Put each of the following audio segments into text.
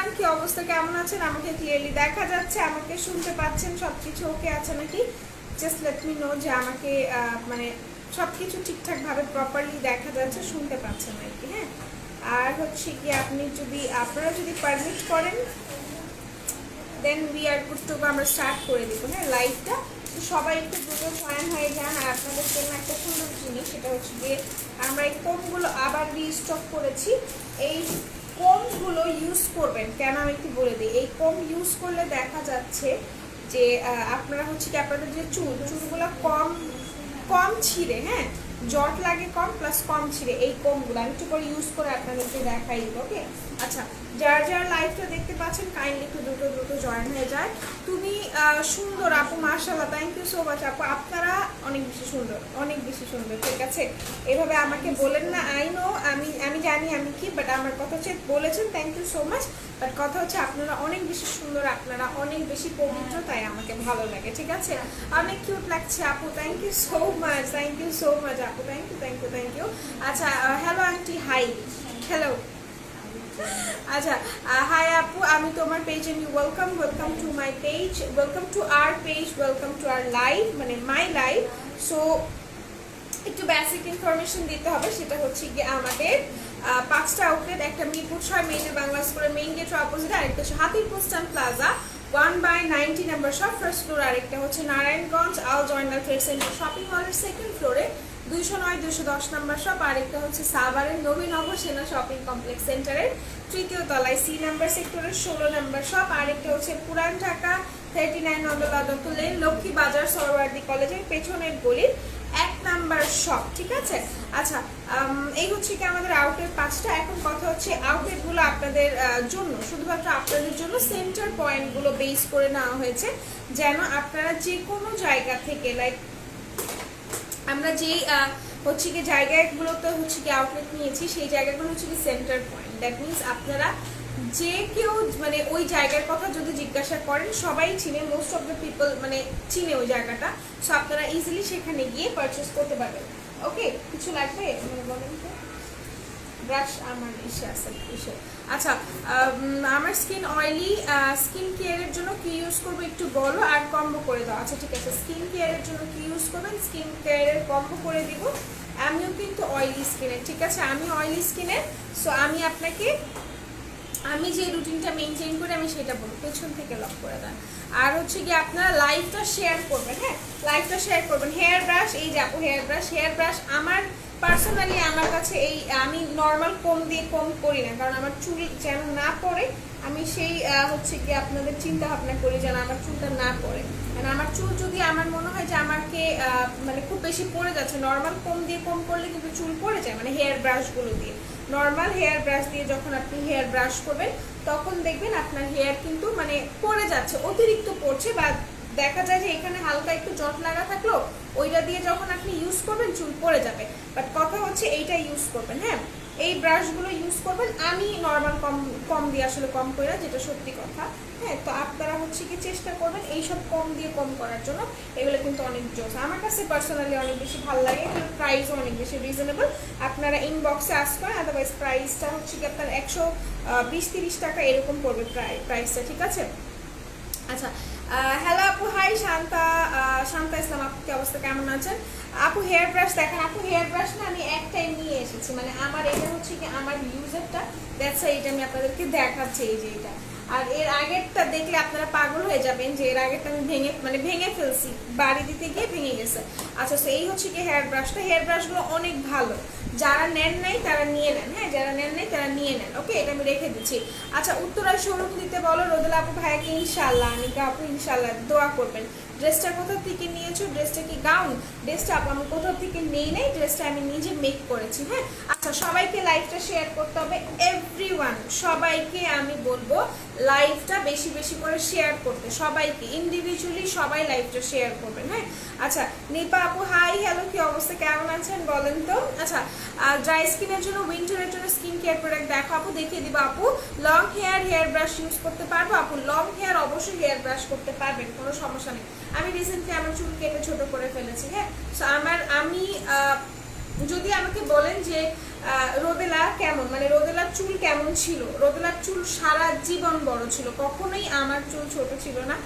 Everyone, কি অবস্থা, কেমন আছেন? আমাকে ক্লিয়ারলি দেখা যাচ্ছে, আমাকে শুনতে পাচ্ছেন, সবকিছু ওকে আছে নাকি? জাস্ট লেট মি নো যে আমাকে মানে সবকিছু ঠিকঠাক ভাবে প্রপারলি দেখা যাচ্ছে, শুনতে পাচ্ছেন নাকি। হ্যাঁ, আর হচ্ছে কি আপনারা যদি পারমিট করেন then we are good to go, আমরা স্টার্ট করে দিব। হ্যাঁ, লাইভটা সবাই একটু দ্রুত জয়েন হয়ে যান। আর আপনাদের জন্য একটা সুন্দর জিনিস, সেটা হচ্ছে যে আমরা এই কোমগুলো আবার রিস্টক করেছি। এই কোমগুলো ইউজ করবেন কেন আমি একটু বলে দিই। এই কোম ইউজ করলে দেখা যাচ্ছে যে আপনারা হচ্ছে কি আপনাদের যে চুলগুলো কম কম ছিঁড়ে, হ্যাঁ, জট লাগে কম, প্লাস কম ছিঁড়ে। এই কোমগুলো আমি একটু করে ইউজ করে আপনাদেরকে দেখাই দিব। ওকে, আচ্ছা, যারা লাইভটা দেখতে পাচ্ছেন কাইন্ডলি একটু দ্রুত জয়েন হয়ে যায়। তুমি সুন্দর আপু, মাশাআল্লাহ, থ্যাংক ইউ সো মাচ আপু। আপনারা অনেক বেশি সুন্দর, ঠিক আছে? এভাবে আমাকে বলেন না। আই নো, আমি জানি আমি কি, বাট আমার কথা হচ্ছে বলেছেন, thank you so much. But কথা হচ্ছে আপনারা অনেক বেশি সুন্দর, আপনারা অনেক বেশি পবিত্র, তাই আমাকে ভালো লাগে, ঠিক আছে? অনেক কিউট লাগছে আপু, থ্যাংক ইউ সো মাচ আপু, থ্যাংক ইউ। আচ্ছা, হ্যালো আন্টি, হাই, হ্যালো। আচ্ছা, হাই আপু, আমি তোমার পেজে welcome to my page, welcome to our page, welcome to our live, মানে মাই লাইভ। সো একটু বেসিক ইনফরমেশন দিতে হবে, সেটা হচ্ছে গিয়ে আমাদের 5টা আউটলেট, একটা মিরপুর 6 মেজর বাংলা স্কুলের মেইন গেটের অপোজিটে, আরেকটা হচ্ছে হাতিরপুর স্টান plaza 1/90 number shop first floor, আরেকটা হচ্ছে Narayanganj Al Joynal trade centre shopping মলের সেকেন্ড ফ্লোরে 209-210 নাম্বার শপ, আরেকটা হচ্ছে সাভারের নবীনগর সেনা শপিং কমপ্লেক্স সেন্টারের তৃতীয় তলায় সি নাম্বার সেক্টরের 16 নাম্বার শপ, আরেকটা হচ্ছে পুরান ঢাকা 39 নম্বর দত্ত লেন লক্ষ্মী বাজার সরওয়ার্দী কলেজের পেছনের গলির 1 নাম্বার শপ, ঠিক আছে? আচ্ছা, এই হচ্ছে কি আমাদের আউটলেট 5টা। এখন কথা হচ্ছে আউটলেটগুলো আপনাদের জন্য, শুধুমাত্র আপনাদের জন্য সেন্টার পয়েন্টগুলো বেস করে নেওয়া হয়েছে, যেন আপনারা যে কোনো জায়গা থেকে, লাইক আমরা যেই হচ্ছে কি জায়গাগুলোতে হচ্ছে কি আউটলেট নিয়েছি, সেই জায়গাগুলো হচ্ছে কি সেন্টার পয়েন্ট। দ্যাট মিনস আপনারা যে কেউ মানে ওই জায়গার কথা যদি জিজ্ঞাসা করেন, সবাই চিনে, মোস্ট অফ দ্য পিপল মানে চিনে ওই জায়গাটা। সো আপনারা ইজিলি সেখানে গিয়ে পারচেস করতে পারবেন। ওকে, কিছু লাগবে বলেন তো? ব্রাশ আমার ইসে। আচ্ছা, আমার স্কিন অয়েলি, স্কিন কেয়ারের জন্য কি ইউজ করবো একটু বলো, আর কম্বো করে দাও। আচ্ছা, ঠিক আছে, স্কিন কেয়ারের জন্য কি ইউজ করবেন, স্কিন কেয়ারের কম্বো করে দিব। আমিও কিন্তু অয়েলি স্কিনের, ঠিক আছে? আমি অয়েলি স্কিনের। সো আমি যে রুটিনটা মেনটেন করি আমি সেটা বলবো, পেছন থেকে লক করে দেন। আর হচ্ছে কি আপনারা লাইভটা শেয়ার করবেন। হ্যাঁ, লাইভটা শেয়ার করবেন। হেয়ার ব্রাশ, এই যে আপু হেয়ার ব্রাশ আমার পার্সোনালি আমার কাছে এই, আমি নর্মাল কম দিয়ে কম করি না, কারণ আমার চুল যেন না পড়ে, আমি সেই হচ্ছে কি আপনাদের চিন্তা ভাবনা করি যেন আমার চুলটা না পড়ে। মানে আমার চুল যদি আমার মনে হয় যে আমাকে মানে খুব বেশি পড়ে যাচ্ছে, নর্মাল কম দিয়ে কম করলে কিন্তু চুল পড়ে যায়, মানে হেয়ার ব্রাশগুলো দিয়ে, নর্মাল হেয়ার ব্রাশ দিয়ে যখন আপনি হেয়ার ব্রাশ করবেন তখন দেখবেন আপনার হেয়ার কিন্তু মানে পড়ে যাচ্ছে, অতিরিক্ত পড়ছে, বা দেখা যায় যে এখানে হালকা একটু জট লাগা থাকলো, ওইটা দিয়ে যখন আপনি ইউজ করবেন চুল পড়ে যাবে। বাট কথা হচ্ছে এইটা ইউজ করবেন, হ্যাঁ, এই ব্রাশগুলো ইউজ করবেন। আমি নর্মাল কম দিয়ে আসলে কম করি না, যেটা সত্যি কথা। হ্যাঁ, তো আপনারা হচ্ছে কি চেষ্টা করবেন এইসব কম দিয়ে কম করার জন্য। এগুলো কিন্তু অনেক জোস, আমার কাছে পার্সোনালি অনেক বেশি ভালো লাগে, এগুলোর প্রাইসও অনেক বেশি রিজনেবল। আপনারা ইনবক্সে আস্ক করেন, আদারওয়াইজ প্রাইসটা হচ্ছে কি আপনার 120-30 টাকা এরকম পড়বে প্রাইসটা, ঠিক আছে? আচ্ছা, হ্যালো আপু, হাই শান্তা ইসলাম আপু, কি অবস্থা, কেমন আছেন আপু? হেয়ার ব্রাশ দেখেন আপু, হেয়ার ব্রাশ না আমি একটাই নিয়ে এসেছি, মানে আমার এটা হচ্ছে কি আমার ইউজারটা, দ্যাটস এটা আমি আপনাদেরকে দেখাচ্ছি, এই যে এটা। আর এর আগেরটা দেখলে আপনারা পাগল হয়ে যাবেন যে এর আগেরটা আমি ভেঙে ফেলছি, বাড়ি দিতে গিয়ে ভেঙে গেছে। আচ্ছা, তো এই হচ্ছে কি হেয়ার ব্রাশটা। হেয়ার ব্রাশগুলো অনেক ভালো, যারা নেন নাই তারা নিয়ে নেন, হ্যাঁ, যারা নেন নাই তারা নিয়ে নেন। ওকে, এটা আমি রেখে দিচ্ছি। আচ্ছা, উত্তরায় শোরুম দিতে বলো রোদেলা আপু ভাইয়াকে, ইনশাল্লাহ। আনিকা আপু, ইনশাল্লাহ, দোয়া করবেন। ড্রেসটা কোথা থেকে নিয়েছো? ড্রেসটা কি গাউন? ড্রেসটা আপু আমি কোথাও থেকে নেই নাই, ড্রেসটা আমি নিজে মেক করেছি। হ্যাঁ, আচ্ছা, সবাইকে লাইভটা শেয়ার করতে হবে, এভরিওয়ান, সবাইকে আমি বলবো লাইভটা বেশি বেশি করে শেয়ার করতে, সবাইকে ইন্ডিভিজুয়ালি সবাই লাইভটা শেয়ার করবেন। হ্যাঁ, আচ্ছা, নিপা আপু, হাই, হ্যালো, কি অবস্থা, কেমন আছেন বলেন তো? আচ্ছা, ড্রাই স্কিনের জন্য, উইন্টারের জন্য স্কিন কেয়ার প্রোডাক্ট দেখো আপু, দেখিয়ে দিব আপু। লং হেয়ার ব্রাশ ইউজ করতে পারবো আপু? লং হেয়ার অবশ্যই হেয়ার ব্রাশ করতে পারবেন, কোনো সমস্যা নেই। আমি রিসেন্টলি আমার চুল কেটে ছোট করে ফেলেছি। হ্যাঁ, সো আমি যদি আমাকে বলেন যে রোদেলা কেমন, মানে রোদেলার চুল কেমন ছিল। রোদেলার চুল সারা জীবন বড় ছিল, কখনোই আমার চুল ছোট ছিল না।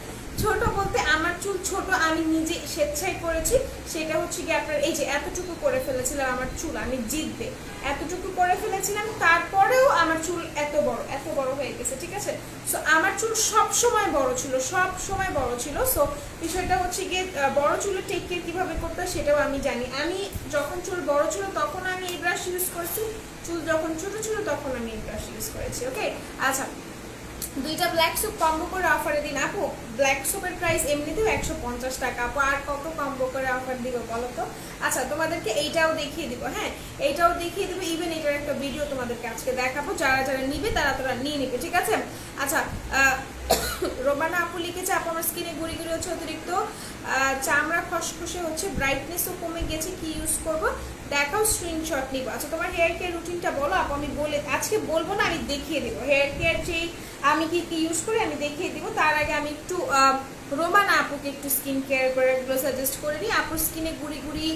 ছোট বলতে আমার চুল ছোট আমি নিজে স্বেচ্ছায় করেছি, সেটা হচ্ছে কি আপনার এই যে এতটুকু করে ফেলেছিলাম আমার চুল, আমি জিতবে এতটুকু করে ফেলেছিলাম, তারপরেও আমার চুল এত বড় হয়ে গেছে, ঠিক আছে। সো আমার চুল সব সময় বড় ছিল, সব সময় বড় ছিল। সো বিষয়টা হচ্ছে গিয়ে বড় চুলে টেক কেয়ার কীভাবে করতে হয় সেটাও আমি জানি। আমি যখন চুল বড় ছিল তখন আমি এই ব্রাশ ইউজ করেছি, চুল যখন ছোট ছিল তখন আমি এই ব্রাশ ইউজ করেছি। ওকে, আচ্ছা দুইটা ব্ল্যাক সোপ কম্বো করে অফারে দিন আপু। ব্ল্যাক সোপের প্রাইস এমনিতেও 150 টাকা আপু, আর কত কম্বো করে অফার দিব বলো তো। আচ্ছা তোমাদেরকে এইটাও দেখিয়ে দিব, হ্যাঁ এইটাও দেখিয়ে দেবো, ইভেন এটার একটা ভিডিও তোমাদেরকে আজকে দেখাবো, যারা যারা নিবে তারা নিয়ে নিবে, ঠিক আছে। আচ্ছা রোমানা আপু লিখেছে আপু আমার স্কিনে গুড়ি গুড়ি হচ্ছে অতিরিক্ত, চামড়া খসখসে হচ্ছে, ব্রাইটনেসও কমে গেছে, কি ইউজ করব দেখাও, স্ক্রিনশট নিব। আচ্ছা তোমার হেয়ার কেয়ার রুটিনটা বলো আপু, আমি আজকে বলবো না, আমি দেখিয়ে দেবো হেয়ার কেয়ার যে আমি কি ইউজ করি আমি দেখিয়ে দিব। তার আগে আমি একটু রোমানা আপুকে একটু স্কিন কেয়ার প্রোডাক্টগুলো সাজেস্ট করে দিই। আপুর স্কিনে গুড়ি গুড়ি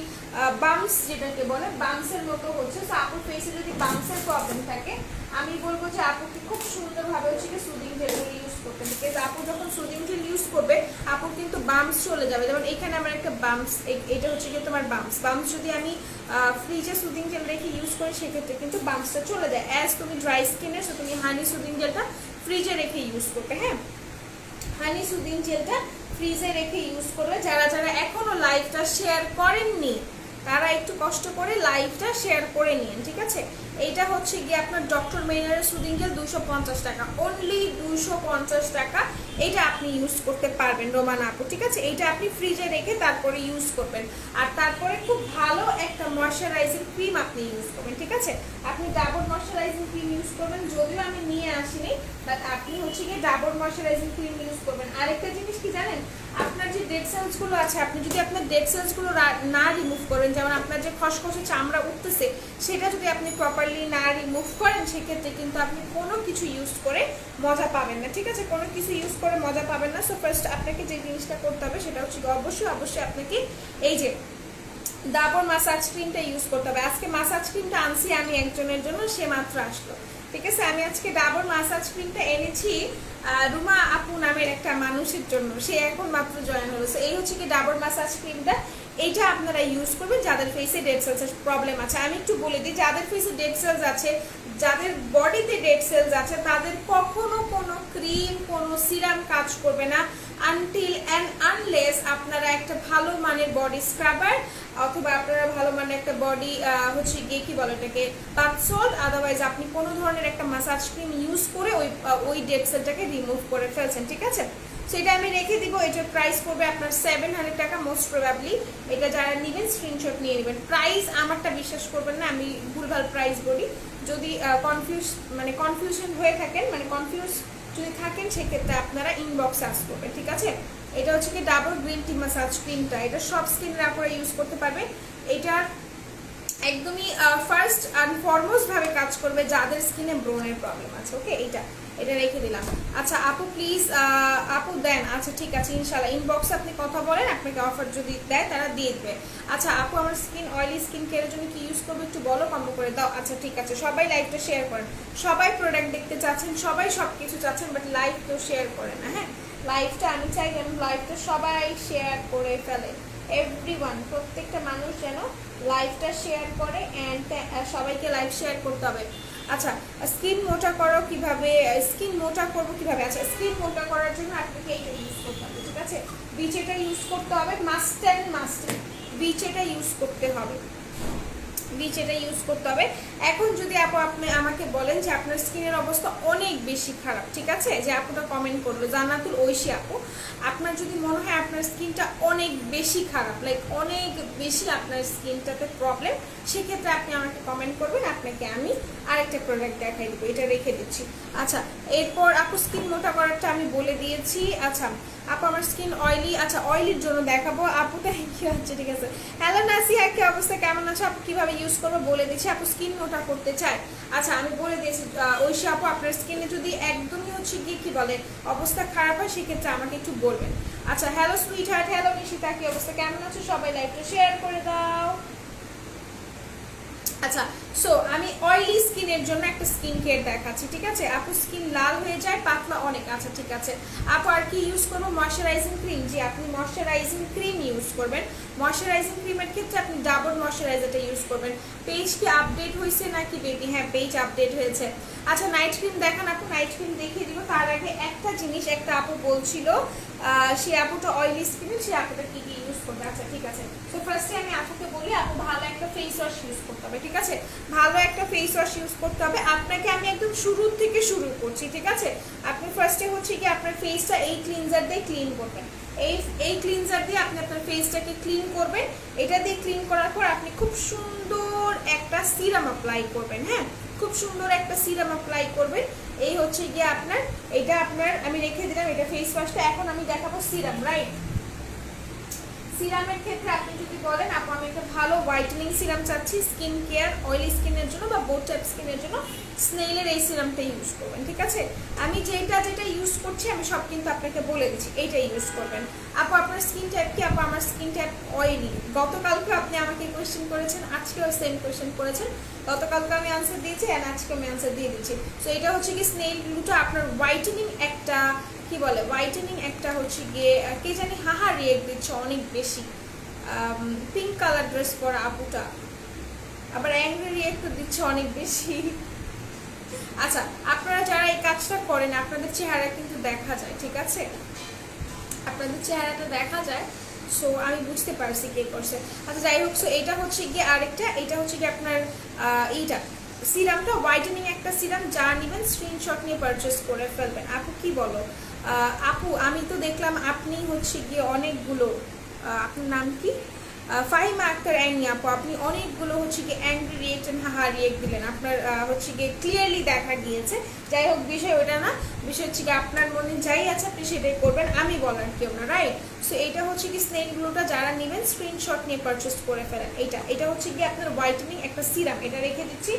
বাম্পস যেটাকে বলে বাম্পসের মতো হচ্ছে, সো আপুর ফেসে যদি বাম্পসের প্রবলেম থাকে আমি বলবো যে আপুকে খুব সুন্দরভাবে হচ্ছে কি সুদিং জেলগুলো ইউজ করতে, বিকজ আপু যখন সুদিং জেল ইউজ করবে আপুর কিন্তু বাম্পস চলে যাবে। যেমন এখানে আমার একটা বাম্পস, এটা হচ্ছে কি তোমার বাম্পস যদি আমি ফ্রিজে সুদিং জেল রেখে ইউজ করি সেক্ষেত্রে কিন্তু বাম্পসটা চলে যায়। অ্যাজ তুমি ড্রাই স্কিনে, সো তুমি হানি সুদিং জেলটা ফ্রিজে রেখে ইউজ করবে, হ্যাঁ হানি সুদিং জেলটা ফ্রিজে রেখে ইউজ করবে। যারা যারা এখনো লাইভটা শেয়ার করেননি তারা একটু কষ্ট করে লাইভটা শেয়ার করে নিন, ঠিক আছে। এইটা হচ্ছে গিয়ে আপনার ডক্টর মেইনারের সুদিং জেল 250 টাকা, অনলি 250 টাকা। এটা আপনি ইউজ করতে পারবেন রোমানা আপু, ঠিক আছে। এইটা আপনি ফ্রিজে রেখে তারপরে ইউজ করবেন, আর তারপরে খুব ভালো একটা ময়শ্চারাইজিং ক্রিম আপনি ইউজ করবেন, ঠিক আছে। আপনি ডাবর ময়শ্চারাইজিং ক্রিম ইউজ করবেন, যদিও আমি নিয়ে আসিনি, বাট আপনি হচ্ছে গিয়ে ডাবর ময়শ্চারাইজিং ক্রিম ইউজ করবেন। আরেকটা জিনিস কি জানেন, আপনার যে ডেড সেলসগুলো আছে, আপনি যদি আপনার ডেড সেলসগুলো না রিমুভ করেন, যেমন আপনার যে খসখসে চামড়া উঠতেছে সেটা যদি আপনি প্রপারলি না রিমুভ করেন সেক্ষেত্রে কিন্তু আপনি কোনো কিছু ইউজ করে মজা পাবেন না, ঠিক আছে। কোনো কিছু ইউজ করে মজা পাবেন না। সো ফার্স্ট আপনাকে যে জিনিসটা করতে হবে সেটা হচ্ছে অবশ্যই আপনাকে এই যে ডাবর মাসাজ ক্রিমটা ইউজ করতে হবে। আজকে মাসাজ ক্রিমটা আনছি আমি একজনের জন্য, সে মাত্র আসলো, ঠিক আছে। আমি আজকে ডাবর মাসাজ ক্রিমটা এনেছি রুমা আপু নামের একটা মানুষের জন্য, সে এখন মাত্র জয়েন হলো। সো এই হচ্ছে কি ডাবর মাসাজ ক্রিমটা, এইটা আপনারা ইউজ করবেন যাদের ফেসে ডেড সেলসের প্রবলেম আছে। আমি একটু বলে দিই, যাদের ফেসে ডেড সেলস আছে, যাদের বডিতে ডেড সেলস আছে, তাদের কখনো কোনো ক্রিম কোনো সিরাম কাজ করবে না আনটিল অ্যান্ড আনলেস আপনারা একটা ভালো মানের বডি স্ক্রাবার অথবা আপনারা ভালো মানের একটা বডি হচ্ছে গিয়ে কি বলে এটাকে বাথ সল্ট, আদারওয়াইজ আপনি কোনো ধরনের একটা মাসাজ ক্রিম ইউজ করে ওই ডেড সেলটাকে রিমুভ করে ফেলছেন, ঠিক আছে। সেটা আমি রেখে দিব। এটার প্রাইস পড়বে আপনার 700 টাকা মোস্ট প্রবাবলি। এটা যারা নেবেন স্ক্রিনশট নিয়ে নেবেন। প্রাইস আমারটা বিশ্বাস করবেন না, আমি ভুলভাল প্রাইস বলি। যদি কনফিউশন হয়ে থাকেন, মানে কনফিউজ যদি থাকেন সেক্ষেত্রে আপনারা ইনবক্সে আস করবেন, ঠিক আছে। এটা হচ্ছে কি ডাবল গ্রিন টি মাসাজ ক্রিমটা, এটা সব স্কিনের আপনারা ইউজ করতে পারবেন। এটা একদমই ফার্স্ট অ্যান্ড ফরমোস্ট ভাবে কাজ করবে যাদের স্কিনে ব্রণের প্রবলেম আছে। ওকে, এটা রেখে দিলাম। আচ্ছা আপু প্লিজ আপু দেন, আচ্ছা ঠিক আছে ইনশাল্লাহ ইনবক্সে আপনি কথা বলেন, আপনাকে অফার যদি দেয় তারা দিয়ে দেবে। আচ্ছা আপু আমার স্কিন অয়েলি স্কিন কেয়ারের জন্য কি ইউজ করবো একটু বলো, কম্বো করে দাও। আচ্ছা ঠিক আছে, সবাই লাইভটা শেয়ার করেন, সবাই প্রোডাক্ট দেখতে চাচ্ছেন, সবাই সব কিছু চাচ্ছেন, বাট লাইভ কেউ শেয়ার করে না। হ্যাঁ লাইভটা আমি চাই যেন লাইভটা সবাই শেয়ার করে ফেলে, এভরিওয়ান, প্রত্যেকটা মানুষ যেন লাইভটা শেয়ার করে, অ্যান্ড সবাইকে লাইভ শেয়ার করতে হবে। আচ্ছা স্কিন মোটা করো কিভাবে, স্কিন মোটা করবো কিভাবে? আচ্ছা স্কিন মোটা করার জন্য আপনাকে এইটা ইউজ করতে হবে, ঠিক আছে। বিচেটা ইউজ করতে হবে, মাস্ট অ্যান্ড মাস্ট বিচেটা ইউজ করতে হবে, বিচেটা ইউজ করতে হবে। এখন যদি আপনি আমাকে বলেন যে আপনার স্কিনের অবস্থা অনেক বেশি খারাপ, ঠিক আছে, যে আপুটা কমেন্ট করলো জান্নাতুল ঐশী আপু, আপনার যদি মনে হয় আপনার স্কিনটা অনেক বেশি খারাপ, লাইক অনেক বেশি আপনার স্কিনটাতে প্রবলেম, সেক্ষেত্রে আপনি আমাকে কমেন্ট করবেন, আপনাকে আমি আরেকটা প্রোডাক্ট দেখাই দেবো, এটা রেখে দিচ্ছি। আচ্ছা এরপর আপু স্কিন মোটা করারটা আমি বলে দিয়েছি। আচ্ছা আপু আমার স্কিন অয়েলি, আচ্ছা অয়েলির জন্য দেখাবো আপু, কি হচ্ছে, ঠিক আছে। হ্যালো নাসিয়া, কি অবস্থা, কেমন আছো আপু? কিভাবে ইউজ করবো বলে দিচ্ছি। আপু স্কিন মোটা করতে চায়, আচ্ছা আমি বলে দিয়েছি ঐশী আপু, আপনার স্কিনে যদি একদমই হচ্ছে কি বলে অবস্থা খারাপ হয় সেক্ষেত্রে আমাকে একটু বলবেন। আচ্ছা hello sweet heart, hello Nishita, কি অবস্থা, কেমন আছো? সবাই লাইভটা শেয়ার করে দাও। আচ্ছা সো আমি অয়েলি স্কিনের জন্য একটা স্কিন কেয়ার দেখাচ্ছি, ঠিক আছে? আপু স্কিন লাল হয়ে যায়, পাতলা অনেক, আচ্ছা ঠিক আছে। আপু আর কি ইউজ করবো? Moisturising cream. জি, আপনি ময়শ্চারাইজিং ক্রিম ইউজ করবেন। ময়শ্চারাইজিং ক্রিমের ক্ষেত্রে আপনি ডাবর ময়শ্চারাইজারটা ইউজ করবেন। পেজ কি আপডেট হয়েছে নাকি বেবি? হ্যাঁ, পেজ আপডেট হয়েছে। আচ্ছা, নাইট ক্রিম দেখান আপু, নাইট ক্রিম দেখিয়ে দিব। তার আগে একটা জিনিস, একটা আপু বলছিল সে আপুটা অয়েলি স্কিনের, সে আপুটা কি কি ইউজ করবে। আচ্ছা ঠিক আছে, তো ফার্স্টে আমি আপুকে বলি, আপু ভালো একটা ফেস ওয়াশ ইউজ করতে হবে, ঠিক আছে? ভালো একটা ফেস ওয়াশ ইউজ করতে হবে আপনাকে। আমি একদম শুরু থেকে শুরু করছি, ঠিক আছে? আপনি ফার্স্টে হচ্ছে কি আপনার ফেসটা এই ক্লিনজার দিয়ে ক্লিন করবেন। এই ক্লিনজার দিয়ে আপনি আপনার ফেসটাকে ক্লিন করবেন। এটা দিয়ে ক্লিন করার পর আপনি খুব সুন্দর একটা সিরাম অ্যাপ্লাই করবেন। হ্যাঁ, খুব সুন্দর একটা সিরাম অ্যাপ্লাই করবেন। এই হচ্ছে গিয়ে আপনার, এটা আপনার আমি রেখে দিলাম এটা ফেস ওয়াশটা। এখন আমি দেখাবো সিরাম, রাইট? সিরামের ক্ষেত্রে আপনি যদি বলেন আপু আমি একটা ভালো হোয়াইটেনিং সিরাম চাচ্ছি স্কিন কেয়ার অয়েলি স্কিনের জন্য বা বোথ টাইপ স্কিনের জন্য, স্নেইলের এই সিরামটা ইউজ করবেন, ঠিক আছে? আমি যেটা ইউজ করছি আমি সব কিন্তু আপনাকে বলে দিচ্ছি, এইটা ইউজ করবেন। আপু আপনার স্কিন টাইপ কি? আপু আমার স্কিন টাইপ অয়েলি। গতকালকে আপনি আমাকে কোয়েশ্চেন করেছেন, আজকেও সেম কোয়েশ্চেন করেছেন। গতকালকে আমি আনসার দিয়েছি অ্যান্ড আজকে আমি আনসার দিয়ে দিচ্ছি। সো এটা হচ্ছে কি স্নেইল গ্লুটা আপনার হোয়াইটেনিং একটা, কি বলে হোয়াইটেনিং একটা হচ্ছে গিয়ে, কে জানি হাহা রিয়েক্ট দিচ্ছে অনেক বেশি। পিঙ্ক কালার ড্রেস পরা আপুটা আবার অ্যাংরি রিয়েক্ট দিচ্ছে অনেক বেশি। আচ্ছা, আপনারা যারা এই কাজটা করেন আপনাদের চেহারা কিন্তু দেখা যায়, ঠিক আছে? আপনাদের চেহারাটা দেখা যায়। সো আমি বুঝতে পারছি কে করছে। আচ্ছা যাই হোক, সো এটা হচ্ছে গিয়ে আরেকটা, এটা হচ্ছে গিয়ে আপনার এইটা সিরামটা হোয়াইটেনিং একটা সিরাম, যা নেবেন স্ক্রিনশট নিয়ে পারচেস করে ফেলবেন। আপু কি বলো? আপু আমি তো দেখলাম আপনি হচ্ছে গিয়ে অনেকগুলো, আপনার নাম কি? ফাহিমা আক্তার অ্যাংরি আপু, আপনি অনেকগুলো হচ্ছে গিয়ে angry react and haha react দিলেন। আপনার হচ্ছে গিয়ে ক্লিয়ারলি দেখা গিয়েছে। যাই হোক, বিষয় ওটা না, বিষয় হচ্ছে গিয়ে আপনার মনে যাই আছে আপনি সেটাই করবেন, আমি বলার কেউ না, রাইট? সো এটা হচ্ছে কি স্নেকগুলোটা যারা নেবেন স্ক্রিনশট নিয়ে পারচেস করে ফেলেন। এটা হচ্ছে গিয়ে আপনার হোয়াইটেনিং একটা সিরাম, এটা রেখে দিচ্ছি।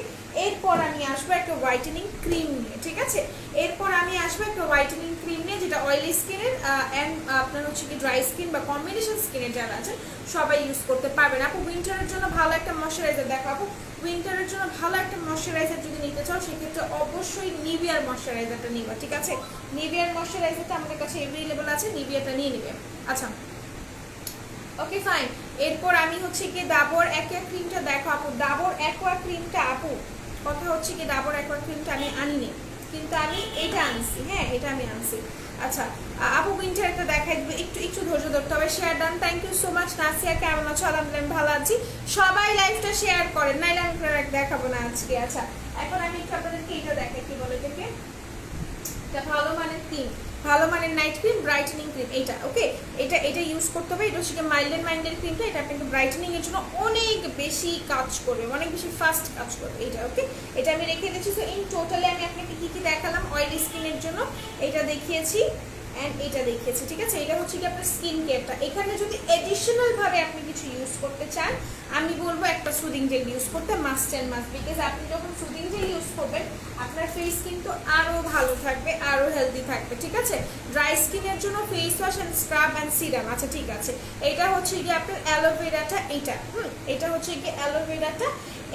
এরপর আমি আসবো একটা হোয়াইটেনিং ক্রিম নিয়ে, ঠিক আছে? এরপর আমি আসবো একটা হোয়াইটেনিং ক্রিম নিয়ে যেটা অয়েলি স্কিনের অ্যান্ড আপনার হচ্ছে কি ড্রাই স্কিন বা কম্বিনেশন স্কিনের যারা আছেন সবাই ইউজ করতে পারবেন। আপু উইন্টারের জন্য ভালো একটা ময়শ্চারাইজার দেখাবো। উইন্টারের জন্য ভালো একটা ময়শ্চারাইজার যদি নিতে চাও সেক্ষেত্রে অবশ্যই নিভিয়ার ময়শ্চারাইজারটা নিবা, ঠিক আছে? নিভিয়ার ময়শ্চারাইজারটা আমাদের কাছে এভেলেবল আছে, নিভিয়াটা নিয়ে নেবে। আচ্ছা ওকে ফাইন। এরপর আমি হচ্ছে কি ডাবর অ্যাকোয়া ক্রিমটা দেখো আপু, ডাবর অ্যাকোয়া ক্রিমটা আপু কথা হচ্ছে কি ডাবর অ্যাকোয়া ক্রিমটা আমি আনিনি, কিন্তু আমি এটা আনছি। হ্যাঁ, এটা আমি আনছি। আচ্ছা আপু উইন্টারটা দেখাই দিবে, একটু ধৈর্য ধরতে হবে। Share done, thank you so much. Nasia কেমন আছো? আলহামদুলিল্লাহ ভালো আছি। সবাই লাইভটা শেয়ার করেন, নাইলে আমি দেখাবো না আজকে। আচ্ছা এখন আমি একটু আপনাদেরকে এটা দেখাই, কি বলে এটাকে, এটা ভালো মানের ক্রিম, ভালো মানের নাইট ক্রিম, ব্রাইটেনিং ক্রিম। এইটা ওকে, এটা ইউজ করতে হবে। এটা হচ্ছে মাইল্ড এন্ড মাইন্ডের ক্রিমটা, এটা আপনাকে ব্রাইটেনিং এর জন্য অনেক বেশি কাজ করবে, অনেক বেশি ফাস্ট কাজ করবে এইটা। ওকে, এটা আমি রেখে দিচ্ছি। সো ইন টোটালি আমি আপনাকে কি কি দেখালাম অয়েলি স্কিনের জন্য, এটা দেখিয়েছি অ্যান্ড এটা দেখিয়েছি, ঠিক আছে? এটা হচ্ছে কি আপনার স্কিন কেয়ারটা। এখানে যদি এডিশনাল ভাবে আপনি কিছু ইউজ করতে চান আমি বলবো একটা সুদিং জেল ইউজ করতে, মাস্ট অ্যান্ড মাস্ট। বিকজ আপনি যখন সুদিং জেল ইউজ করবেন আপনার ফেস কিন্তু আরও ভালো থাকবে, আরও হেলদি থাকবে, ঠিক আছে? ড্রাই স্কিনের জন্য face wash and scrub and serum. আচ্ছা ঠিক আছে, এটা হচ্ছে গিয়ে আপনার অ্যালোভেরাটা, এটা হচ্ছে গিয়ে অ্যালোভেরাটা,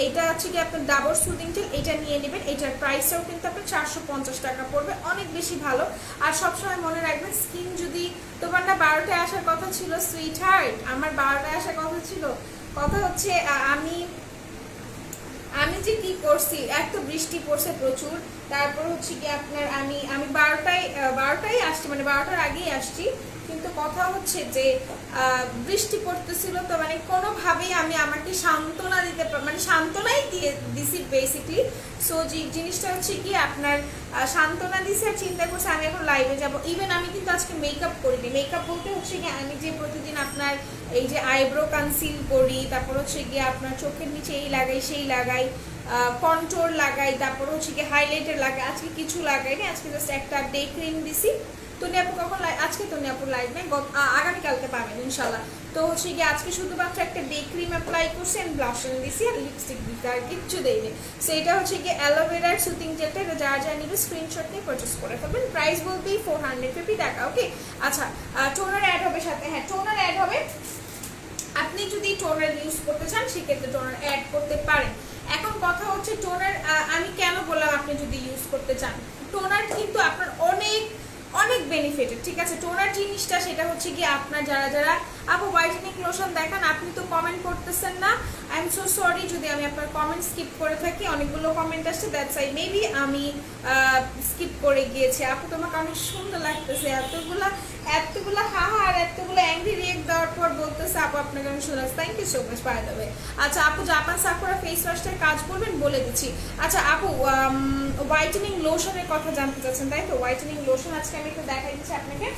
এটা হচ্ছে কি আপনার ডাবর সুদিং জেল, এটা নিয়ে নেবেন। এটার প্রাইসটাও কিন্তু আপনার 450 টাকা পড়বে, অনেক বেশি ভালো। আর সবসময় মনে রাখবেন স্কিন যদি, তোমার না 12টায় আসার কথা ছিল সুইট হার্ট, আমার 12টায় আসার কথা ছিল। কথা হচ্ছে আমি যে কি করছি, এক তো বৃষ্টি পড়ছে প্রচুর, তারপর হচ্ছে কি আপনার আমি 12টায় আসছি, মানে 12টার আগেই আসছি, কিন্তু কথা হচ্ছে যে বৃষ্টি পড়তেছিল, তো মানে কোনোভাবেই আমি আমাকে সান্ত্বনা দিতে, মানে সান্ত্বনাই দিছি বেসিকলি। সো যে জিনিসটা হচ্ছে কি আপনার সান্ত্বনা দিছি আর চিন্তা করছি আমি এখন লাইভে যাব। ইভেন আমি কিন্তু আজকে মেকআপ করিনি, মেকআপ বলতে হচ্ছে কি আমি যে প্রতিদিন আপনার এই যে আইব্রো কনসিল করি, তারপর হচ্ছে গিয়ে আপনার চোখের নিচে এই লাগাই সেই লাগাই, কন্ট্রোল লাগাই, তারপর হচ্ছে গিয়ে হাইলাইটার লাগাই, আজকে কিছু লাগাইনি, আজকে জাস্ট একটা ডে ক্রিম দিছি। তনি আপু কখন আজকে তনি আপুর লাইভ নেই, আগামীকালকে পাবেন ইনশাল্লাহ। তো হচ্ছে গিয়ে আজকে শুধুমাত্র একটা ডে ক্রিম অ্যাপ্লাই করছি অ্যান্ড ব্লাশন দিছি আর লিপস্টিক দিতে, আর কিচ্ছু দেয়নি। সো এটা হচ্ছে গিয়ে অ্যালোভেরার সুতিং জেলটা, এটা যা নিবে স্ক্রিনশট নিয়ে পারচেস করে ফেলবেন। প্রাইস বলতেই 450 টাকা। ওকে আচ্ছা, টোনার অ্যাড হবে সাথে, হ্যাঁ টোনার অ্যাড হবে। আপনি যদি টোনার ইউজ করতে চান সেক্ষেত্রে টোনার অ্যাড করতে পারেন। এখন কথা হচ্ছে টোনার, আমি কেন বললাম আপনি যদি ইউজ করতে চান, টোনার কিন্তু আপনার অনেক অনেক বেনিফিটেড, ঠিক আছে। টোনার জিনিসটা সেটা হচ্ছে কি আপনার যারা যারা আপু হোয়াইটেনিং লোশন দেখান, আপনি তো কমেন্ট করতেছেন না, আই এম সো সরি যদি আমি আপনার কমেন্ট স্কিপ করে থাকি, অনেকগুলো কমেন্ট আসছে, দ্যাটস আই মেবি আমি স্কিপ করে গিয়েছি। আপু তোমাকে অনেক সুন্দর লাগতেছে, এতগুলা হাহা আর এতগুলো অ্যাংরি রিয়েক্ট দেওয়ার পর বলতেছে আপু আপনাকে অনেক সুন্দর লাগছে, thank you so much by the way. আচ্ছা আপু জাপান সাকুরা ফেস ওয়াশটার কাজ বলবেন, বলে দিচ্ছি। আচ্ছা আপু হোয়াইটেনিং লোশনের কথা জানতে চাচ্ছেন তাই তো? হোয়াইটেনিং লোশন আজকে আমি একটু দেখাই দিচ্ছি আপনাকে,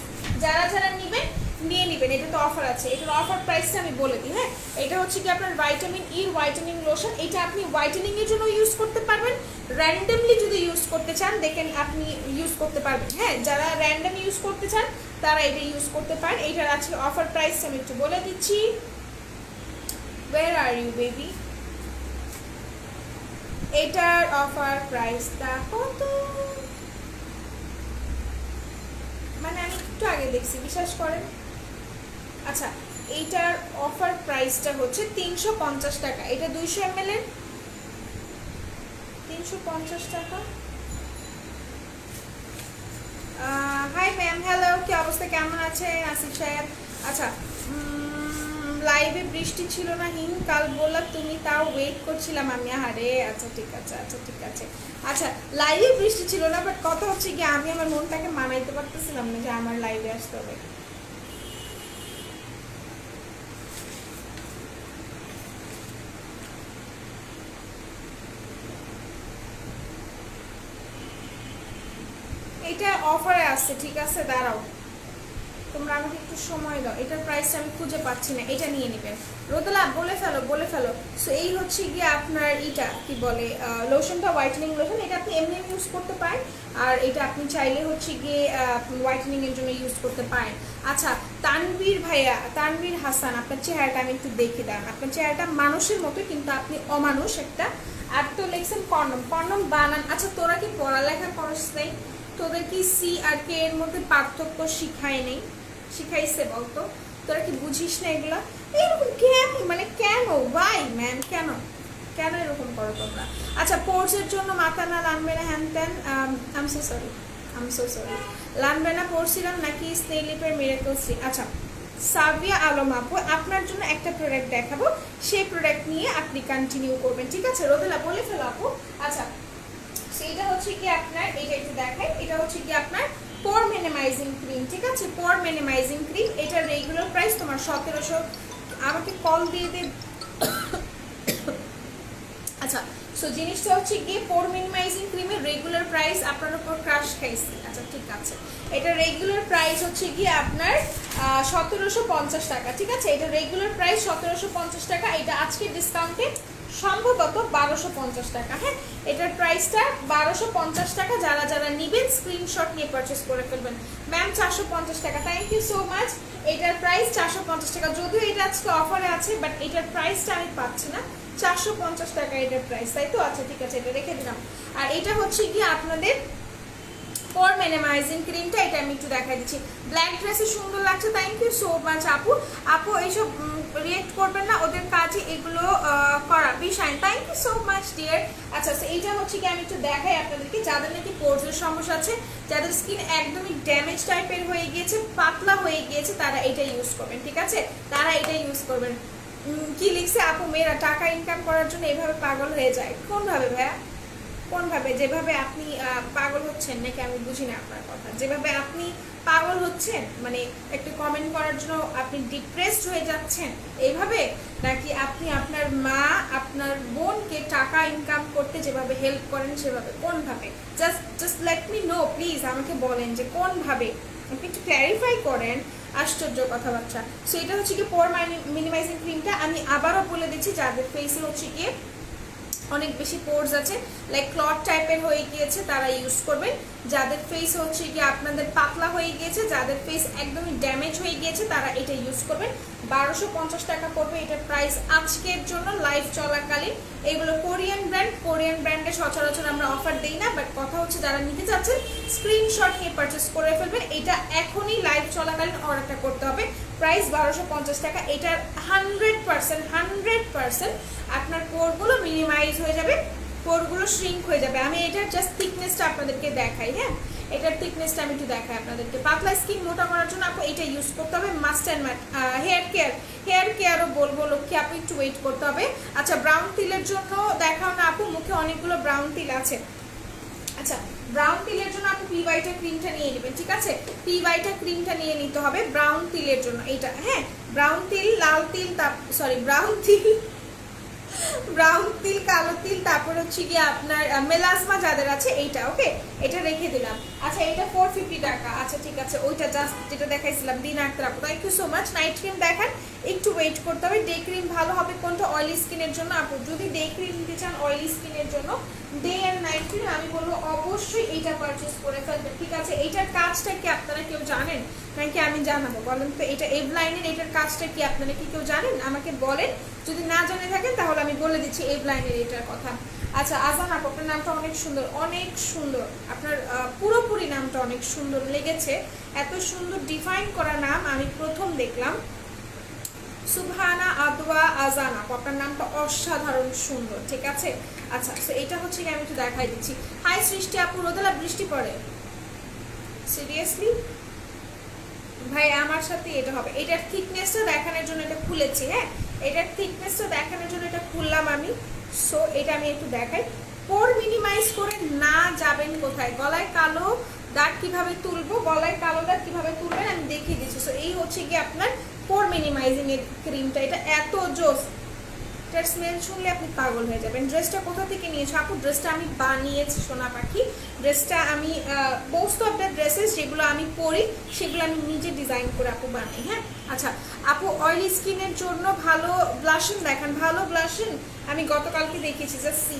যারা যারা নিবেন নিয়ে নেবেন, এটা তো অফার আছে, এটার অফার প্রাইসটা আমি বলে দিই। হ্যাঁ, এটা হচ্ছে কি আপনার ভিটামিন ই হোয়াইটেনিং লোশন, এটা আপনি হোয়াইটেনিং এর জন্য ইউজ করতে পারবেন, র্যান্ডমলি যদি ইউজ করতে চান দেখেন আপনি ইউজ করতে পারবেন। হ্যাঁ, যারা র্যান্ডম ইউজ করতে চান তারা এটা ইউজ করতে পারেন। এটার আজকে অফার প্রাইস আমি একটু বলে দিচ্ছি। Where are you baby? এটার অফার প্রাইসটা কত, মানে আমি একটু আগে দেখছি, বিশ্বাস করেন। আচ্ছা, এইটার অফার প্রাইসটা হচ্ছে 350 টাকা, এটা 200 ml এর 350 টাকা। হাই ম্যাম, হ্যালো, কি অবস্থা, কেমন আছে আসিফ সাহেব? আচ্ছা, লাইভে বৃষ্টি ছিল না হিম, কাল বললাম তুমি, তাও ওয়েট করছিলাম আমি। আরে আচ্ছা ঠিক আছে, আচ্ছা ঠিক আছে। আচ্ছা, লাইভে বৃষ্টি ছিল না, বাট কথা হচ্ছে কি আমি আমার মনটাকে মানাইতে পারতেছিলাম না যে আমার লাইভে আসতে হবে। এটা অফারে আসছে, ঠিক আছে, দাঁড়াও তোমরা আমাকে একটু সময় দাও, এটার প্রাইসটা আমি খুঁজে পাচ্ছি না, এটা নিয়ে নেবেন। রোদেলা বলে ফেলো, বলে ফেলো। সো এই হচ্ছে গিয়ে আপনার এটা কি বলে লোশনটা, হোয়াইটেনিং লোশন, এটা আপনি এমনি ইউজ করতে পারেন, আর এটা আপনি চাইলে হচ্ছে গিয়ে হোয়াইটেনিং এর জন্য ইউজ করতে পারেন। আচ্ছা, তানভীর ভাইয়া, তানভীর হাসান, আপনার চেহারাটা আমি একটু দেখে দেন, আপনার চেহারাটা মানুষের মতো কিন্তু আপনি অমানুষ একটা। আর তো লেখছেন কন্ডম, কন্ডম বানান। আচ্ছা, তোরা কি পড়ালেখা করস নাই? তোদের কি সি আর কে এর মধ্যে পার্থক্য শিখায় নেই? শিখাইছে বলতো? তোরা কি বুঝিস না এগুলা? এরকম কেন, মানে কেন ভাই ম্যান, কেন কেন এরকম করো তোমরা? আচ্ছা, পোর্সের জন্য মাথা না লানবে না হ্যান ত্যান, আই এম সো সরি, লানবে না পড়ছিলাম নাকি স্নেলিপের মিরাকল স্টিক। আচ্ছা, সাবিয়া আলম আপু, আপনার জন্য একটা প্রোডাক্ট দেখাবো, সেই প্রোডাক্ট নিয়ে আপনি কন্টিনিউ করবেন, ঠিক আছে? রোদেলা বলে ফেলো আপু। আচ্ছা, সেইটা হচ্ছে কি আপনার, এটা একটু দেখাই, এটা হচ্ছে কি আপনার পোর মিনিমাইজিং ক্রিম, ঠিক আছে? পোর মিনিমাইজিং ক্রিম, এটার রেগুলার প্রাইস তোমার 1700। আমাকে কল দিয়ে দে। আচ্ছা, সো জিনিসটা হচ্ছে গিয়ে পোর মিনিমাইজিং ক্রিমের রেগুলার প্রাইস, আপনার উপর ক্রাশ খাইছি। আচ্ছা ঠিক আছে, এটা রেগুলার প্রাইস হচ্ছে গিয়ে আপনার 1750 টাকা, ঠিক আছে? এটা রেগুলার প্রাইস 1750 টাকা, এটা আজকে ডিসকাউন্টে সম্ভবত 1250 টাকা। হ্যাঁ, এটার প্রাইসটা 1250 টাকা। যারা যারা নিবেন স্ক্রিনশট নিয়ে পারচেস করে ফেলবেন। ম্যাম 450 টাকা, থ্যাংক ইউ সো মাচ। এটার প্রাইস 450 টাকা, যদিও এটা আজকে অফারে আছে, বাট এটার প্রাইসটা আমি পাচ্ছি না। 450 টাকা এটার প্রাইস, তাই তো? আচ্ছা ঠিক আছে, এটা রেখে দিলাম। আর এটা হচ্ছে কি আপনাদের পোর মিনিমাইজিং ক্রিমটা, এটা আমি একটু দেখাই দিচ্ছি। ব্ল্যাক ড্রেসে সুন্দর লাগছে, থ্যাংক ইউ সো মাচ আপু। আপু এইসব রিয়েক্ট করবেন না, ওদের কাজে এগুলো করা, বিশাইন, thank you so much dear. আচ্ছা, এইটা হচ্ছে কি আমি একটু দেখাই আপনাদেরকে, যাদের নাকি পোর্সের সমস্যা আছে, যাদের স্কিন একদমই ড্যামেজ টাইপের হয়ে গিয়েছে, পাতলা হয়ে গিয়েছে, তারা এটা ইউজ করবেন, ঠিক আছে? তারা এটা ইউজ করবেন। কি লিখছে আপু, মেয়েরা টাকা ইনকাম করার জন্য এভাবে পাগল হয়ে যায়। কোনভাবে ভাইয়া, কোনভাবে? যেভাবে আপনি পাগল হচ্ছেন নাকি, আমি বুঝি না আপনার কথা। যেভাবে আপনি পাগল হচ্ছেন, মানে একটু কমেন্ট করার জন্য আপনি ডিপ্রেসড হয়ে যাচ্ছেন এইভাবে, নাকি আপনি আপনার মা আপনার বোনকে টাকা ইনকাম করতে যেভাবে হেল্প করেন সেভাবে, কোনভাবে? Just let me no please, আমাকে বলেন যে কোনভাবে, আপনি একটু ক্ল্যারিফাই করেন। আশ্চর্য কথাবার্তা। সো এটা হচ্ছে কি পোর মিনিমাইজিং ক্রিমটা, আমি আবারও বলে দিচ্ছি, যাদের ফেসে হচ্ছে গিয়ে অনেক বেশি পোর্স আছে, লাইক ক্লট টাইপের হয়ে গিয়েছে, তারা ইউজ করবেন। যাদের ফেস হচ্ছে গিয়ে আপনাদের পাতলা হয়ে গিয়েছে, যাদের ফেস একদমই ড্যামেজ হয়ে গিয়েছে, তারা এটা ইউজ করবেন। 1250 টাকা পড়বে এটার প্রাইস আজকের জন্য লাইভ চলাকালীন। এগুলো কোরিয়ান ব্র্যান্ডে সচরাচর আমরা অফার দেই না, বাট কথা হচ্ছে যারা নিতে চাচ্ছেন স্ক্রিনশট নিয়ে পারচেস করে ফেলবেন। এটা এখনই লাইভ চলাকালীন অর্ডারটা করতে হবে। প্রাইস 1250 টাকা। এটার 100% আপনার পোরগুলো মিনিমাইজ হয়ে যাবে, পোরগুলো শ্রিঙ্ক হয়ে যাবে। আমি এটার জাস্ট থিকনেসটা আপনাদেরকে দেখাই। হ্যাঁ, এটার থিকনেসটা আমি একটু দেখাই আপনাদেরকে। পাতলা স্কিন মোটা করার জন্য আপু এটা ইউজ করতে হবে। মাস্ট অ্যান্ড ম্যাট হেয়ার কেয়ারও বলবো লক্ষ্মী, আপু একটু ওয়েট করতে হবে। আচ্ছা, ব্রাউন তিলের জন্য দেখাও না আপু, মুখে অনেকগুলো ব্রাউন তিল আছে। আচ্ছা, ব্রাউন তিলের জন্য আপনি পি ভাইটা ক্রিমটা নিয়ে নেবেন, ঠিক আছে? পি ভাইটা ক্রিমটা নিয়ে নিতে হবে ব্রাউন তিলের জন্য। এটা হ্যাঁ, ব্রাউন তিল, লাল তিল, ব্রাউন তিল, কালো তিল, তারপর হচ্ছে গিয়ে আপনার মেলাজমা যাদের আছে এইটা। ওকে, এটা রেখে দিলাম। আচ্ছা, এটা 450 টাকা। আচ্ছা ঠিক আছে, ওইটা জাস্ট যেটা দেখাইছিলাম দিন আক্তার আপু, thank you so much. Night cream দেখান, একটু ওয়েট করতে হবে। ডে ক্রিম ভালো হবে কোনটা? অয়েলি স্কিনের জন্য আপু, যদি ডে ক্রিম নিতে চান অয়েলি স্কিনের জন্য, ডে অ্যান্ড নাইট ক্রিম আমি বলবো অবশ্যই এইটা পারচেস করে ফেলবেন, ঠিক আছে? এইটার কাজটা কি আপনারা কেউ জানেন নাকি আমি জানাবো বলেন তো? এটা এভলাইনের এটার কাজটা কি আপনারা কি কেউ জানেন? আমাকে বলেন, যদি না জানে থাকেন তাহলে আমি বলে দিচ্ছি এভলাইনের এটার কথা। আচ্ছা, আজান আপু, আপনার নামটা অনেক সুন্দর, অনেক সুন্দর। আপনার পুরোপুরি নামটা অনেক সুন্দর লেগেছে। এত সুন্দর ডিফাইন করা নাম আমি প্রথম দেখলাম। সুবহানা আদওয়া আজান আপু, আপনার নামটা অসাধারণ সুন্দর, ঠিক আছে? আচ্ছা, তো এটা হচ্ছে কি আমি একটু দেখাই দিচ্ছি। হাই সৃষ্টি আপু, রোদেলা বৃষ্টি পড়ে সিরিয়াসলি? ভাই আমার সাথে এটা হবে। এটার থিকনেসটা দেখানোর জন্য এটা খুলেছি। হ্যাঁ, এটার থিকনেসটা দেখানোর জন্য এটা খুললাম আমি। সো এটা আমি একটু দেখাই। পোর মিনিমাইজ করে না যাবেন কোথায়? গলায় কালো দাগ কিভাবে তুলবো, গলায় কালো দাগ কিভাবে তুলবেন আমি দেখিয়ে দিচ্ছি। সো এই হচ্ছে কি আপনার পোর মিনিমাইজিং এর ক্রিমটা। এটা এত জোস, এটার স্মেল শুনলে আপনি পাগল হয়ে যাবেন। ড্রেসটা কোথা থেকে নিয়েছো আপু? ড্রেসটা আমি বানিয়েছি সোনা পাখি। ড্রেসটা আমি মোস্ট অফ দ্য ড্রেসেস যেগুলো আমি পরি সেগুলো আমি নিজে ডিজাইন করে আপু বানাই। হ্যাঁ, আচ্ছা আপু, অয়েলি স্কিনের জন্য ভালো ব্লাশন দেখান। ভালো ব্লাশন আমি গতকালকে দেখিয়েছি, জাস্ট সি,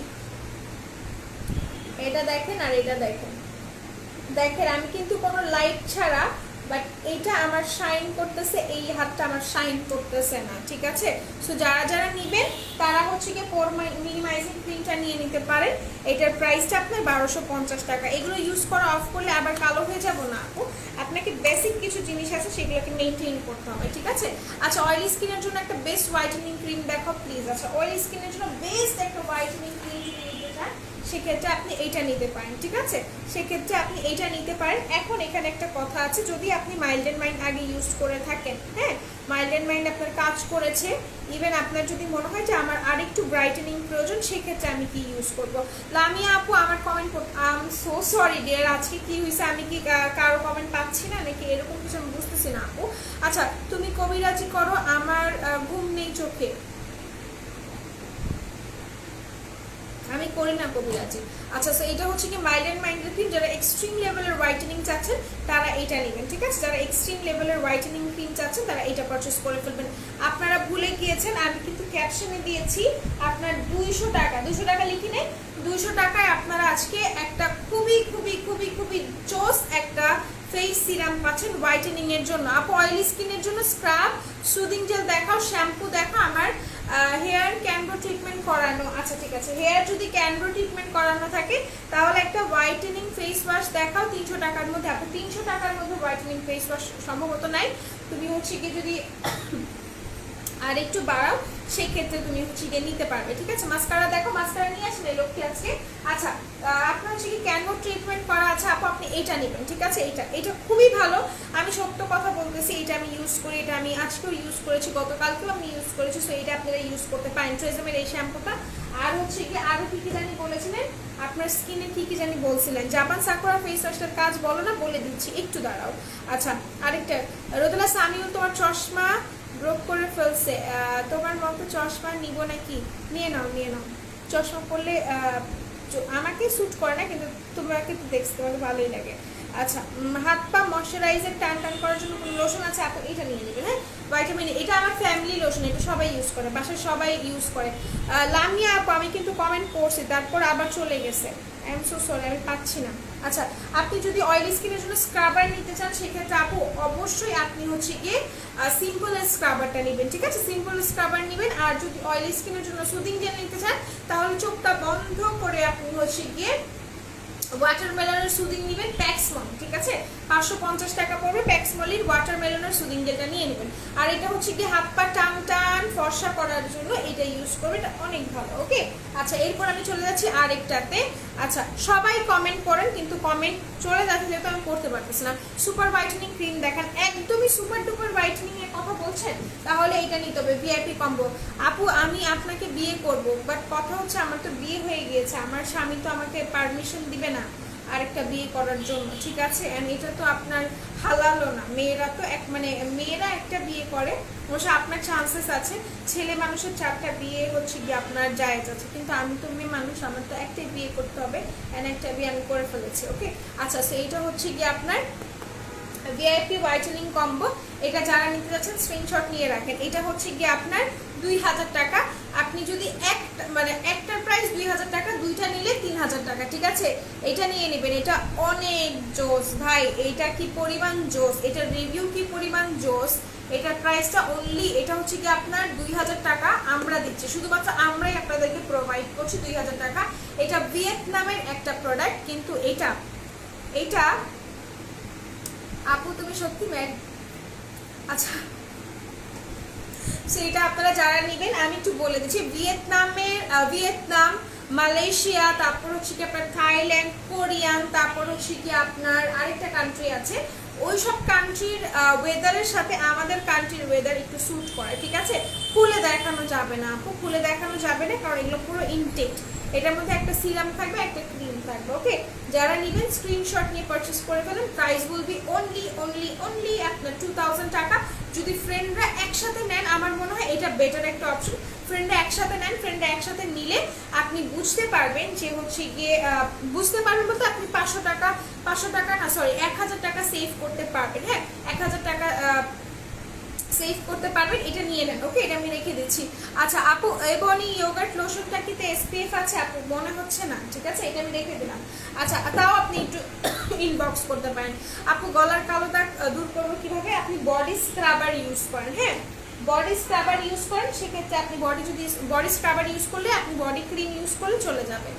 এটা দেখেন আর এটা দেখেন। দেখেন আমি কিন্তু কোনো লাইট ছাড়া, বাট এটা আমার শাইন করতেছে, এই হাতটা আমার শাইন করতেছে না, ঠিক আছে? সো যারা যারা নেবেন তারা হচ্ছে কি পোর মিনিমাইজিং ক্রিমটা নিয়ে নিতে পারেন। এটার প্রাইসটা আপনার 1250 টাকা। এগুলো ইউজ করা অফ করলে আবার কালো হয়ে যাব না আপু, আপনাকে বেসিক কিছু জিনিস আছে সেগুলোকে মেনটেন করতে হবে, ঠিক আছে? আচ্ছা, অয়েলি স্কিনের জন্য একটা বেস্ট হোয়াইটেনিং ক্রিম দেখো প্লিজ। আচ্ছা, অয়েলি স্কিনের জন্য বেস্ট একটা হোয়াইটেনিং ক্রিম নিতে চান সেক্ষেত্রে আপনি এইটা নিতে পারেন, ঠিক আছে? সেক্ষেত্রে আপনি এইটা নিতে পারেন। এখন এখানে একটা কথা আছে, যদি আপনি মাইল্ড অ্যান্ড মাইন্ড আগে ইউজ করে থাকেন, হ্যাঁ, মাইল্ড অ্যান্ড মাইন্ড আপনার কাজ করেছে, ইভেন আপনার যদি মনে হয় যে আমার আরেকটু ব্রাইটেনিং প্রয়োজন, সেক্ষেত্রে আমি কি ইউজ করব? লামিয়া আপু আমার comment, I am so sorry dear, আজকে কি হয়েছে? আমি কি কারো কমেন্ট পাচ্ছি না নাকি এরকম কিছু আমি বুঝতেছি না আপু। আচ্ছা, তুমি কবিরাজি করো, আমার ঘুম নেই চোখে। আমি করি না কবিরাজি। আচ্ছা, সো এটা হচ্ছে কি মাইল্ড অ্যান্ড মাইন্ডের ক্রিম। যারা এক্সট্রিম লেভেলের হোয়াইটেনিং চাচ্ছেন তারা এটা নেবেন, ঠিক আছে? যারা এক্সট্রিম লেভেলের হোয়াইটেনিং ক্রিম চাচ্ছেন তারা এটা পারচেস করে ফেলবেন। আপনারা ভুলে গিয়েছেন, আমি কিন্তু ক্যাপশনে দিয়েছি আপনার 200 টাকা, 200 টাকা লিখি নেই, 200 টাকায় আপনারা আজকে একটা খুবই খুবই খুবই খুবই জোস একটা ফেস সিরাম পাচ্ছেন হোয়াইটেনিং এর জন্য। আপু, অয়েলি স্কিনের জন্য স্ক্রাব, সুদিং জেল দেখাও, শ্যাম্পু দেখাও। আমার হেয়ার ক্যানব্রো ট্রিটমেন্ট করানো। আচ্ছা ঠিক আছে, হেয়ার যদি ক্যানব্রো ট্রিটমেন্ট করানো থাকে তাহলে একটা হোয়াইটেনিং ফেস ওয়াশ দেখাও 300 টাকার মধ্যে। আপনি 300 টাকার মধ্যে হোয়াইটেনিং ফেস ওয়াশ সম্ভবত নাই, তুমি হচ্ছে কি যদি আর একটু বাড়াও সেক্ষেত্রে তুমি হচ্ছে গিয়ে নিতে পারবে, ঠিক আছে? মাস্কারা দেখো, মাস্কারা নিয়ে আসলে লক্ষ্মী আজকে। আচ্ছা, আপনার হচ্ছে কি ক্যানভো ট্রিটমেন্ট করা আছে আপু, আপনি এইটা নেবেন, ঠিক আছে? এটা খুবই ভালো, আমি সত্য কথা বলতেছি। এটা আমি ইউজ করি, এটা আমি আজকেও ইউজ করেছি, গতকালকেও আমি ইউজ করেছি। সো এটা আপনারা ইউজ করতে পারেন, ট্রেজমের এই শ্যাম্পুটা। আর হচ্ছে কি আরও কী কী জানি বলেছিলেন আপনার স্কিনে, কী কী জানি বলছিলেন? জাপান সাকুরা ফেস ওয়াশটার কাজ বলো না, বলে দিচ্ছি, একটু দাঁড়াও। আচ্ছা, আরেকটা, রোদেলা সামিউল তোমার চশমা ব্রোক করে ফেলছে, তোমার মতো চশমা নিব নাকি? নিয়ে নাও, নিয়ে নাও। চশমা পরলে আমাকে স্যুট করে না, কিন্তু তোমাকে তো দেখতে পারো ভালোই লাগে। আচ্ছা, হাত পা ময়শ্চারাইজার টান টান করার জন্য কোনো লোশন আছে আপু? এটা নিয়ে নেবেন। হ্যাঁ, ভাইটামিন, এটা আমার ফ্যামিলি লোশন, এটা সবাই ইউজ করে, বাসায় সবাই ইউজ করে। লামিয়া আপু, আমি কিন্তু কমেন্ট করছি তারপর আবার চলে গেছে। আই এম সো সরি, আমি পাচ্ছি না। আচ্ছা, আপনি যদি অয়েলি স্কিনের জন্য স্ক্রাবার নিতে চান সেক্ষেত্রে আপু অবশ্যই আপনি হচ্ছে গিয়ে সিম্পল স্ক্রাবারটা নেবেন, ঠিক আছে? সিম্পল স্ক্রাবার নেবেন। আর যদি অয়েলি স্কিনের জন্য সুদিং জেল নিতে চান তাহলে চোখটা বন্ধ করে আপনি হচ্ছে গিয়ে ওয়াটারমেলনের সুদিং নেবেন প্যাক্সমল, ঠিক আছে? 550 টাকা পড়বে প্যাক্সমলির ওয়াটারমেলনের সুদিং জেলটা নিয়ে নেবেন। আর এটা হচ্ছে কি হাত পা টান টান ফর্সা করার জন্য এটা ইউজ করবে, এটা অনেক ভালো। ওকে, আচ্ছা এরপর আমি চলে যাচ্ছি আরেকটাতে। আচ্ছা, সবাই কমেন্ট করেন কিন্তু কমেন্ট চলে যাচ্ছে যেহেতু আমি করতে পারতেছি না। সুপার হোয়াইটেনিং ক্রিম দেখান, একদমই সুপার ডুপার হোয়াইটেনিং এর কথা বলছেন তাহলে এটা নিতে হবে ভিআইপি কম্বো। আপু আমি আপনাকে বিয়ে করব, বাট কথা হচ্ছে আমার তো বিয়ে হয়ে গিয়েছে, আমার স্বামী তো আমাকে পারমিশন দিবে না আরেকটা বিয়ে করার জন্য, ঠিক আছে? এন্ড এটা তো আপনার হালালও না। মেয়েরা তো মেয়েরা একটা বিয়ে করে, অবশ্য আপনার চান্সেস আছে, ছেলে মানুষের 4টা বিয়ে হচ্ছে গিয়ে আপনার জায়েজ আছে, কিন্তু আমি তো মেয়ে মানুষ, আমার তো একটাই বিয়ে করতে হবে, এন্ড একটা বিয়ে আমি করে ফেলেছি। ওকে, আচ্ছা সেইটা হচ্ছে গিয়ে আপনার ভিআইপি হোয়াইটেনিং কম্বো। এটা যারা নিতে যাচ্ছেন স্ক্রিনশট নিয়ে রাখেন। এটা হচ্ছে গিয়ে আপনার 2000 টাকা। আপনি যদি একটার প্রাইস 2000 টাকা, দুইটা নিলে 3000 টাকা, ঠিক আছে? এটা নিয়ে নেবেন, এটা অনেক জোস ভাই, এটা কি পরিমাণ জোস, এটার রিভিউ কি পরিমাণ জোস। এটার প্রাইসটা অনলি, এটা হচ্ছে কি আপনার 2000 টাকা আমরা দিচ্ছি, শুধুমাত্র আমরাই আপনাদেরকে প্রোভাইড করছি 2000 টাকা। এটা ভিয়েতনামের একটা প্রোডাক্ট, কিন্তু এটা আপু তুমি সত্যি ম্যাড। আচ্ছা সেটা আপনারা যারা নেবেন আমি একটু বলে দিচ্ছি, ভিয়েতনাম, মালয়েশিয়া, তারপর হচ্ছে কি আপনার থাইল্যান্ড, কোরিয়ান, তারপর হচ্ছে কি আপনার আরেকটা কান্ট্রি আছে, ওই সব কান্ট্রির ওয়েদারের সাথে আমাদের কান্ট্রির ওয়েদার একটু স্যুট করে, ঠিক আছে? খুলে দেখানো যাবে না আপু, খুলে দেখানো যাবে না, কারণ এগুলো পুরো ইনটেক্ট। এটার মধ্যে একটা সিরাম থাকবে, একটা ক্রিম থাকবে। ওকে, যারা নেবেন স্ক্রিনশট নিয়ে পারচেস করে ফেলেন। প্রাইস উইল বি অনলি আপনার 2000 টাকা। যদি ফ্রেন্ডরা একসাথে নেন আমার মনে হয় এটা বেটার একটা অপশন। ফ্রেন্ডরা একসাথে নেন, ফ্রেন্ডরা একসাথে নিলে আপনি বুঝতে পারবেন যে হচ্ছে গিয়ে বুঝতে পারবেন বলতে আপনি 500 টাকা না, সরি 1000 টাকা সেভ করতে পারবেন। হ্যাঁ, 1000 টাকা সেভ করতে পারবেন, এটা নিয়ে নেন। ওকে, এটা আমি রেখে দিচ্ছি। আচ্ছা আপু এবনি ইয়োগার্ট লোশনটা কি এসপিএফ আছে? আপু মনে হচ্ছে না, ঠিক আছে, এটা আমি রেখে দিলাম। আচ্ছা তাও আপনি একটু ইনবক্স করতে পারেন। আপু গলার কালো দাগ দূর করবো কিভাবে? আপনি বডি স্ক্রাবার ইউজ করেন। হ্যাঁ, বডি স্ক্রাবার ইউজ করেন, সেক্ষেত্রে আপনি বডি স্ক্রাবার ইউজ করলে আপনি বডি ক্রিম ইউজ করলে চলে যাবে।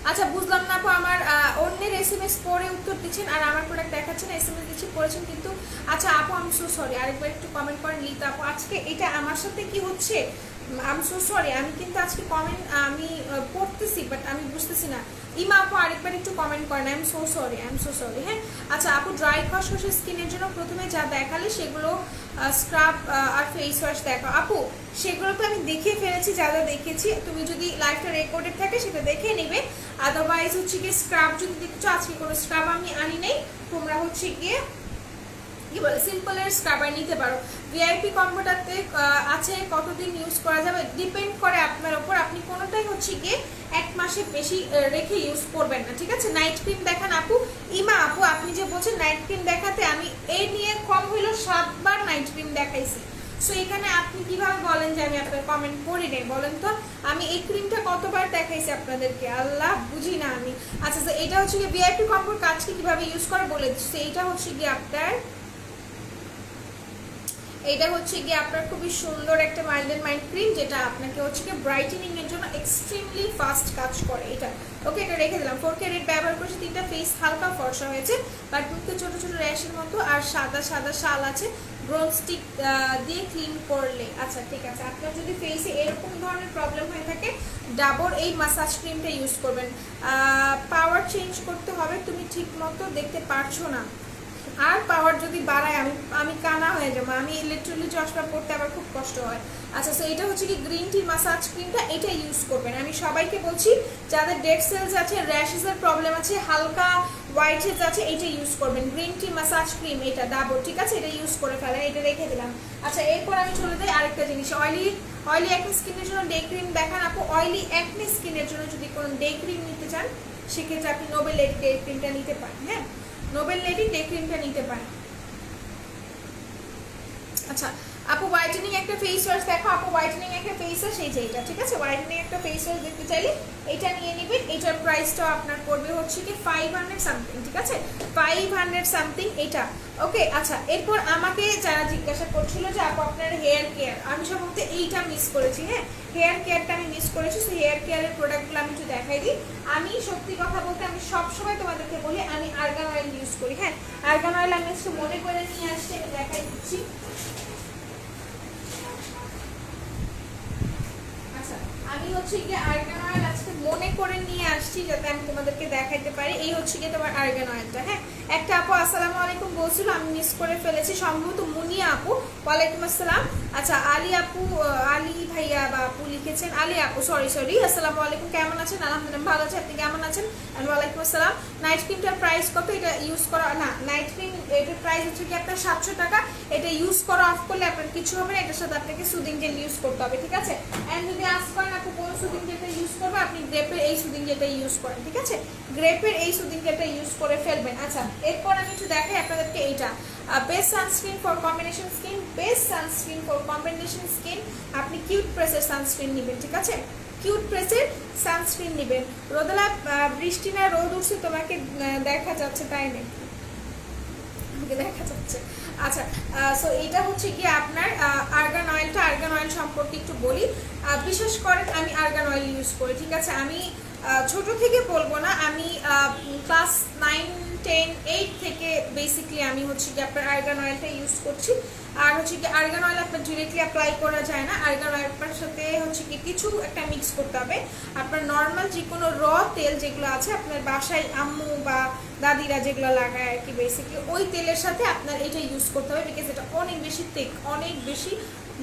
আচ্ছা বুঝলাম না আপু, আমার অন্যের এসএমএস পরে উত্তর দিচ্ছেন আর আমার প্রোডাক্ট দেখাচ্ছেন, এসএমএস দিচ্ছি পড়েছেন কিন্তু। আচ্ছা আপু আমি সো সরি, আরেকবার একটু কমেন্ট করেন লিতা আপু, আজকে এটা আমার সাথে কি হচ্ছে? আমি সো সরি, আমি কিন্তু আজকে কমেন্ট আমি পড়তেছি বাট আমি বুঝতেছি না। ইমা আপু আরেকবার একটু কমেন্ট করেন, আই এম সো সরি। হ্যাঁ, আচ্ছা আপু ড্রাই খসখসে স্কিনের জন্য প্রথমে যা দেখালে সেগুলো স্ক্রাব আর ফেস ওয়াশ দেখো। আপু সেগুলো তো আমি দেখিয়ে ফেলেছি, যা যা দেখেছি, তুমি যদি লাইভটা রেকর্ডেড থাকে সেটা দেখে নেবে। আদারওয়াইজ হচ্ছে গিয়ে স্ক্রাব যদি দেখছো, আজকে কোনো স্ক্রাব আমি আনি নেই, তোমরা হচ্ছে গিয়ে কি বলে সিম্পলের স্ক্রাবার নিতে পারো। ভিআইপি কম্বোটাতে আছে কতদিন ইউজ করা যাবে ডিপেন্ড করে আপনার ওপর, আপনি কোনোটাই হচ্ছে গিয়ে 1 মাসের বেশি রেখে ইউজ করবেন না, ঠিক আছে? নাইট ক্রিম দেখান আপু। ইমা আপু আপনি যে বলছেন নাইট ক্রিম দেখাতে, আমি এই নিয়ে কম হইলো 7 বার নাইট ক্রিম দেখাইছি। সো এখানে আপনি কিভাবে বলেন যে আমি আপনার কমেন্ট পড়ি নাই? বলেন তো আমি এই ক্রিমটা কতবার দেখাইছি আপনাদেরকে, আল্লাহ বুঝি না আমি। আচ্ছা এটা হচ্ছে গিয়ে ভিআইপি কম্বোর কাজকে কিভাবে ইউজ করে বলে দিচ্ছি। এইটা হচ্ছে গিয়ে আপনার খুবই সুন্দর একটা মাইল্ড এন্ড মাইল্ড ক্রিম, যেটা আপনাকে হচ্ছে কি ব্রাইটেনিং এর জন্য এক্সট্রিমলি ফাস্ট কাজ করে এটা। ওকে, এটা রেখে দিলাম। 4K রেড ব্যবহার করেছি, 3টা ফেস হালকা ফর্সা হয়েছে, বাট মুখে ছোট ছোট র্যাশের মতো আর সাদা শাল আছে, ব্রোন স্টিক দিয়ে ক্লিন করলে। আচ্ছা ঠিক আছে, আপনার যদি ফেসে এরকম ধরনের প্রবলেম হয়ে থাকে ডাবর এই মাসাজ ক্রিমটা ইউজ করবেন। পাওয়ার চেঞ্জ করতে হবে, তুমি ঠিক মতো দেখতে পারছো না, আর পাওয়ার যদি বাড়ায় আমি কানা হয়ে যাবো, আমি লিটারালি চশমা পড়তে আবার খুব কষ্ট হয়। আচ্ছা সো এটা হচ্ছে কি গ্রিন টি মাসাজ ক্রিমটা, এটা ইউজ করবেন। আমি সবাইকে বলছি যাদের ডেড সেলস আছে, র্যাশেসের প্রবলেম আছে, হালকা হোয়াইট হেডস আছে, এটা ইউজ করবেন। গ্রিন টি মাসাজ ক্রিম এটা ডাবর, ঠিক আছে, এটা ইউজ করে ফেলেন, এটা রেখে দিলাম। আচ্ছা এরপর আমি চলে যাই আরেকটা জিনিস, অয়েলি অ্যাকনে স্কিনের জন্য ডে ক্রিম দেখান আপু। অয়েলি অ্যাকনে স্কিনের জন্য যদি কোনো ডে ক্রিম নিতে চান সেক্ষেত্রে আপনি নোবেল লেডি ডে ক্রিমটা নিতে পারেন। হ্যাঁ, নোবেল লেডি ডে ক্রিমটা নিতে পারেন। আচ্ছা আপু হোয়াইটেনিং একটা ফেস ওয়াশ দেখো, আপু হোয়াইটেনিং একটা ফেস ওয়াশ, এই যে এটা, ঠিক আছে, হোয়াইটেনিং একটা ফেস ওয়াশ দেখতে চাইলে এটা নিয়ে নেবেন। এটার প্রাইসটাও আপনার পড়বে হচ্ছে কি 500 সামথিং, ঠিক আছে, 500 সামথিং এটা। ওকে, আচ্ছা, এরপর আমাকে যারা জিজ্ঞাসা করছিল যে আপু আপনার হেয়ার কেয়ার, আমি সম্ভবত এইটা মিস করেছি, হ্যাঁ হেয়ার কেয়ারটা আমি মিস করেছি। সো হেয়ার কেয়ারের প্রোডাক্টগুলো আমি একটু দেখাই দিই। আমি সত্যি কথা বলতে আমি সবসময় তোমাদেরকে বলি আমি আর্গান অয়েল ইউজ করি, হ্যাঁ আর্গান অয়েল আমি একটু মনে করে নিয়ে আসছি, আমি দেখাই দিচ্ছি। আমি হচ্ছে গিয়ে আর্গান অয়েল আজকে মনে করে নিয়ে আসছি যাতে আমি তোমাদেরকে দেখাইতে পারি। এই হচ্ছে গিয়ে তোমার আর্গান অয়েলটা, হ্যাঁ। একটা আপু আসসালামু আলাইকুম বলছিল, আমি মিস করে ফেলেছি, সম্ভবত মুনিয়া আপু, ওয়ালাইকুম আসসালাম। আচ্ছা আলী আপু, আলী ভাইয়া বা আপু লিখেছেন, আলী আপু সরি আসসালামু আলাইকুম, কেমন আছেন? আলহামদুলিল্লাহ ভালো আছে, আপনি কেমন আছেন? ওয়ালাইকুম আসসালাম। নাইট ক্রিমটার প্রাইস কত? এটা ইউজ করা না, নাইট ক্রিম এটার প্রাইস হচ্ছে কি আপনার 700 টাকা। এটা ইউজ করা অফ করলে আপনার কিছু হবে না, এটার সাথে আপনাকে সুদিং জেল ইউজ করতে হবে, ঠিক আছে। এন্ড যদি আস্ক করেন আপু কোন সুদিং জেলটা ইউজ করবে, আপনি গ্রেপের এই সুদিং জেলটা ইউজ করেন, ঠিক আছে, গ্রেপের এই সুদিং জেলটা ইউজ করে ফেলবেন। আচ্ছা এরপর আমি একটু দেখাই আপনাদেরকে এইটা best sunscreen for combination skin, best sunscreen for combination skin. আপনি কিউট প্রেসের সানস্ক্রিন নেবেন, ঠিক আছে, কিউট প্রেসের সানস্ক্রিন নেবেন। রোদেলা বৃষ্টি না রোদ উঠছে তোমাকে দেখা যাচ্ছে, তাই নাকি? দেখা যাচ্ছে। আচ্ছা সো এটা হচ্ছে কি আপনার আর্গান অয়েলটা, আর্গান অয়েল সম্পর্কে একটু বলি। বিশেষ করে আমি আর্গান অয়েল ইউজ করি, ঠিক আছে, আমি ছোট থেকে বলবো না, আমি ক্লাস 9, 10, 8 থেকে বেসিকলি আমি হচ্ছে কি আপনার আর্গান অয়েলটা ইউজ করছি। আর হচ্ছে কি আর্গান অয়েল আপনার ডিরেক্টলি অ্যাপ্লাই করা যায় না, আর্গান অয়েলটার সাথে হচ্ছে কি কিছু একটা মিক্স করতে হবে। আপনার নর্মাল যে কোনো তেল যেগুলো আছে আপনার বাসায় আম্মু বা দাদিরা যেগুলো লাগায় আর কি, বেসিকলি ওই তেলের সাথে আপনার এটা ইউজ করতে হবে, বিকজ এটা অনেক বেশি thick, অনেক বেশি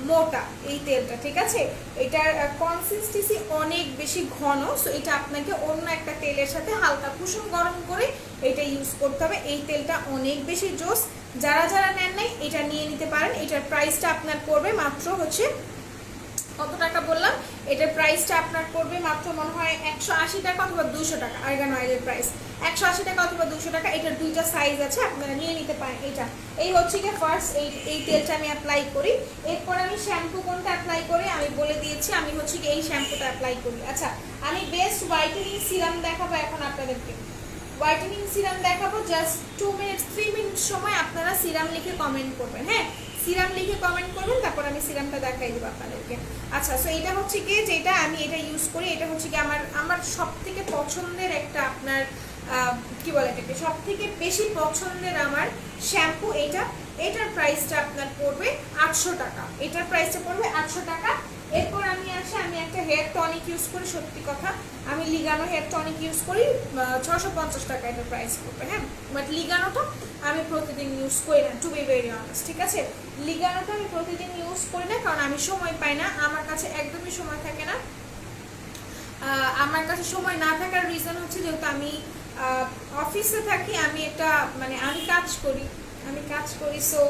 মোটা এই তেলটা, ঠিক আছে, এটার কনসিস্টেন্সি অনেক বেশি ঘন। সো এটা আপনাকে অন্য একটা তেলের সাথে হালকা কুসুম গরম করে এটা ইউজ করতে হবে। এই তেলটা অনেক বেশি জোস, যারা যারা নেন নাই এটা নিয়ে নিতে পারেন। এটার প্রাইসটা আপনার পড়বে মাত্র হচ্ছে কত টাকা বললাম, এটার প্রাইসটা আপনার পড়বে মাত্র মনে হয় 180 টাকা অথবা 200 টাকা। আর্গান অয়েলের প্রাইস 180 টাকা অথবা 200 টাকা। এটার দুইটা সাইজ আছে, আপনারা নিয়ে নিতে পারেন। এটা এই হচ্ছে কি ফার্স্ট এই তেলটা আমি অ্যাপ্লাই করি। এরপর আমি শ্যাম্পু কোনটা অ্যাপ্লাই করি আমি বলে দিয়েছি, আমি হচ্ছে কি এই শ্যাম্পুটা অ্যাপ্লাই করি। আচ্ছা আমি বেস্ট হোয়াইটেনিং সিরাম দেখাবো এখন আপনাদেরকে, হোয়াইটেনিং সিরাম দেখাবো। জাস্ট 2 মিনিট 3 মিনিট সময় আপনারা সিরাম লিখে কমেন্ট করবেন, হ্যাঁ সিরাম লিখে কমেন্ট করবেন, তারপর আমি সিরামটা দেখাই দেবো আপনাদেরকে। আচ্ছা সো এটা হচ্ছে কি যেটা আমি এটা ইউজ করি, এটা হচ্ছে কি আমার সব থেকে পছন্দের একটা আপনার কি বলে এটাকে, সব থেকে বেশি পছন্দের আমার শ্যাম্পু এইটা। এটার প্রাইসটা আপনার পড়বে 800 টাকা, এটার প্রাইসটা পড়বে 800 টাকা। এরপর আমি আমি একটা হেয়ার টনিক ইউজ করি, সত্যি কথা আমি লিগানো হেয়ার টনিক ইউজ করি, 650 টাকা এটার প্রাইস পড়বে, হ্যাঁ বাট লিগানোটা আমি প্রতিদিন ইউজ করি না, টু বি ভেরি অনেস্ট, ঠিক আছে, লিগানোটা আমি প্রতিদিন ইউজ করি না, কারণ আমি সময় পাই না, আমার কাছে একদমই সময় থাকে না। আমার কাছে সময় না থাকার রিজন হচ্ছে যেহেতু আমি অফিসে থাকি, আমি একটা মানে আমি কাজ করি সো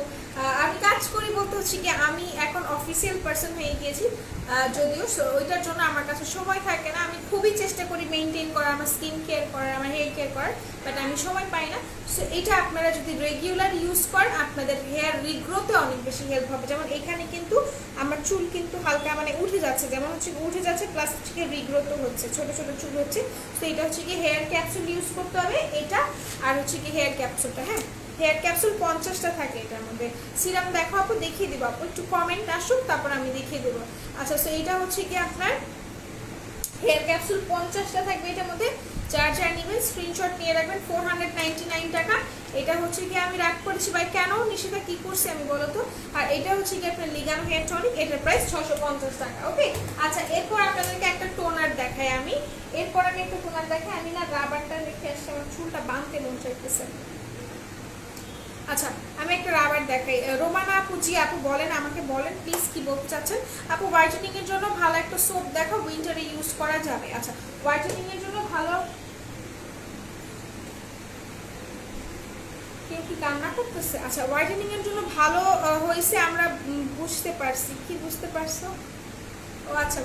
আমি কাজ করি বলতে হচ্ছে কি আমি এখন অফিসিয়াল পার্সন হয়ে গিয়েছি, যদিও ওইটার জন্য আমার কাছে সময় থাকে না। আমি খুবই চেষ্টা করি মেনটেন করার, আমার স্কিন কেয়ার করার, আমার হেয়ার কেয়ার করার, বাট আমি সময় পাই না। সো এটা আপনারা যদি রেগুলার ইউজ করেন আপনাদের হেয়ার রিগ্রোতে অনেক বেশি হেল্প হবে। যেমন এখানে কিন্তু আমার চুল কিন্তু হালকা মানে উঠে যাচ্ছে, যেমন হচ্ছে উঠে যাচ্ছে প্লাস হচ্ছে রিগ্রোথও হচ্ছে, ছোট ছোট চুল হচ্ছে। তো এটা হচ্ছে কি হেয়ার ক্যাপসুল ইউজ করতে হবে এটা, আর হচ্ছে কি হেয়ার ক্যাপসুলটা, হ্যাঁ হেয়ার ক্যাপসুল 50টা থাকে এটার মধ্যে। সিরাম দেখো আপু, দেখিয়ে দেবো আপু, একটু কমেন্ট আসুক তারপর আমি দেখিয়ে দেবো। আচ্ছা সো এইটা হচ্ছে কি আপনার হেয়ার ক্যাপসুল 50টা থাকবে এটার মধ্যে, যার নেবেন স্ক্রিনশট নিয়ে রাখবেন। 499 টাকা। এটা হচ্ছে কি আমি রাগ করেছি ভাই, কেন নিশিতা কি করছি আমি বলো তো। আর এটা হচ্ছে কি আপনার লিগানো হেয়ার টনিক, এটার প্রাইস 650 টাকা। ওকে আচ্ছা এরপর আপনাদেরকে একটা টোনার দেখাই আমি, একটা টোনার দেখাই। আমি না রাবারটা রেখে আসছি, আমার চুলটা বাঁধতে মন চাইতেছে। আচ্ছা আমি একটা রাবার দেখাই। রোমানা আপু, জি আপু বলেন, আমাকে বলেন প্লিজ কি বলতে চাচ্ছেন। আপু হোয়াইটেনিং এর জন্য ভালো একটা সোপ দেখো, উইন্টারে ইউজ করা যাবে। আচ্ছা হোয়াইটেনিং এর জন্য ভালো, কেউ কি কান্না করতেছে? আচ্ছা হোয়াইটেনিং এর জন্য ভালো হয়েছে আমরা বুঝতে পারছি, কি বুঝতে পারছো? ও আচ্ছা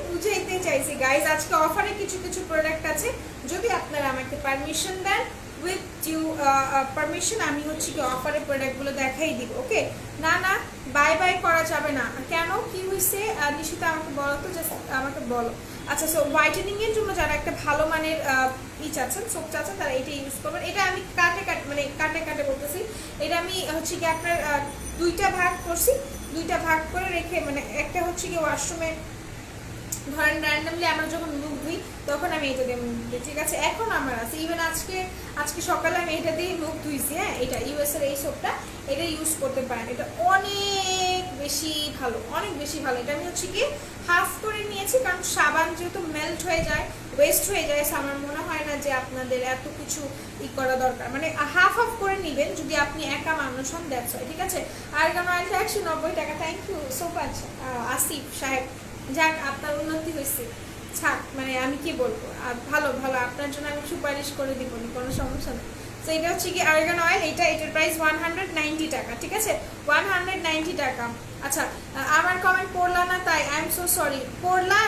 বুঝাইতে চাইছি গাইজ, আজকে অফারে কিছু কিছু প্রোডাক্ট আছে, যদি আপনারা আমাকে পারমিশন দেন উইথ ডিউ পারমিশন আমি হচ্ছে কি অফারের প্রোডাক্টগুলো দেখাই দিব। ওকে, না না বাই বাই করা যাবে না কেন, কি হয়েছে নিশ্চিত আমাকে বলো তো, জাস্ট আমাকে বলো। আচ্ছা, সো হোয়াইটেনিং এর জন্য যারা একটা ভালো মানের চাচ্ছেন, সোপ চাচ্ছেন, তারা এটা ইউজ করবেন। এটা আমি কাটে কাটে বলতেছি, এটা আমি হচ্ছে কি আপনার দুইটা ভাগ করছি, দুইটা ভাগ করে রেখে, মানে একটা হচ্ছে কি ওয়াশরুমে ধরেন র্যান্ডামলি আমরা যখন মুখ ধুই তখন আমি এটা দিয়ে মুখ ধুই, ঠিক আছে। এখন আমার আছে, ইভেন আজকে সকালে আমি এটা দিয়ে মুখ ধুইছি। হ্যাঁ, এটা ইউএস এর এই সোপটা, এটা ইউজ করতে পারেন, এটা অনেক বেশি ভালো, অনেক বেশি ভালো। এটা আমি হচ্ছে কি হাফ করে নিয়েছি, কারণ সাবান যেহেতু মেল্ট হয়ে যায়, ওয়েস্ট হয়ে যায়, আমার মনে হয় না যে আপনাদের এত কিছু করা দরকার, মানে হাফ হাফ করে নেবেন যদি আপনি একা মানুষ হন, দ্যাটস হয়, ঠিক আছে। আর্গান অয়েলটা 190 টাকা। Thank you so much Asif সাহেব, যাক আপনার উন্নতি হয়েছে, ছাড়, মানে আমি কি বলবো, ভালো ভালো, আপনার জন্য আমি সুপারিশ করে দিব, কোনো সমস্যা নেই। তো এটা হচ্ছে কি আর্গান অয়েল, এটার প্রাইস 190 টাকা, ঠিক আছে, 190 টাকা। আচ্ছা, আমার কমেন্ট পড়লা না তাই আই এম সো সরি, পড়লা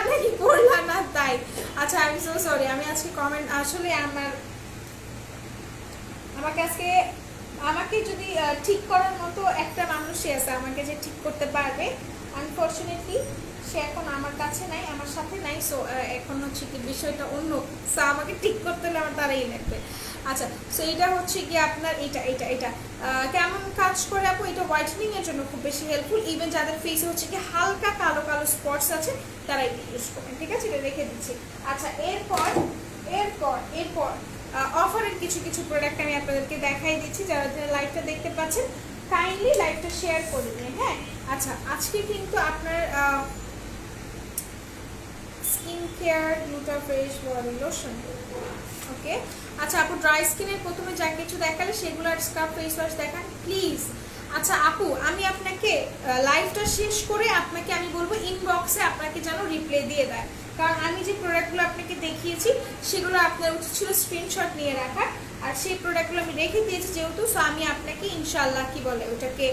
না তাই, আচ্ছা আই এম সো সরি। আমি আজকে কমেন্ট আসলে আমাকে যদি ঠিক করার মতো একটা মানুষই আছে, আমাকে যে ঠিক করতে পারবে, আনফর্চুনেটলি সে এখন আমার কাছে নাই, আমার সাথে নাই। সো এখন হচ্ছে কি বিষয়টা অন্য, সো আমাকে ঠিক করতে হলে আমার তারাই লাগবে। আচ্ছা, সো এটা হচ্ছে কি আপনার এটা কেমন কাজ করে আপু, এটা হোয়াইটেনিং এর জন্য খুব বেশি হেল্পফুল। ইভেন যাদের ফেসে হচ্ছে কি হালকা কালো কালো স্পটস আছে, তারা এটা ইউজ করবেন, ঠিক আছে, এটা রেখে দিচ্ছি। আচ্ছা, এরপর অফারের কিছু প্রোডাক্ট আমি আপনাদেরকে দেখাই দিচ্ছি। যারা লাইভটা দেখতে পাচ্ছেন কাইন্ডলি লাইভটা শেয়ার করে দিন। হ্যাঁ, আচ্ছা, আজকে কিন্তু আপনার skin care গ্লুটা fresh body lotion, ওকে। আচ্ছা আপু, ড্রাই স্কিনের প্রথমে যা কিছু দেখালে সেগুলো আর স্ক্রাব ফেস ওয়াশ দেখান প্লিজ। আচ্ছা আপু, আমি আপনাকে লাইভটা শেষ করে আপনাকে আমি বলবো ইনবক্সে আপনাকে যেন রিপ্লাই দিয়ে দেয়, কারণ আমি যে প্রোডাক্টগুলো আপনাকে দেখিয়েছি সেগুলো আপনার উচিত ছিল স্ক্রিনশট নিয়ে রাখার, আর সেই প্রোডাক্টগুলো আমি রেখে দিয়েছি যেহেতু, সো আমি আপনাকে ইনশাল্লাহ কি বলে ওটাকে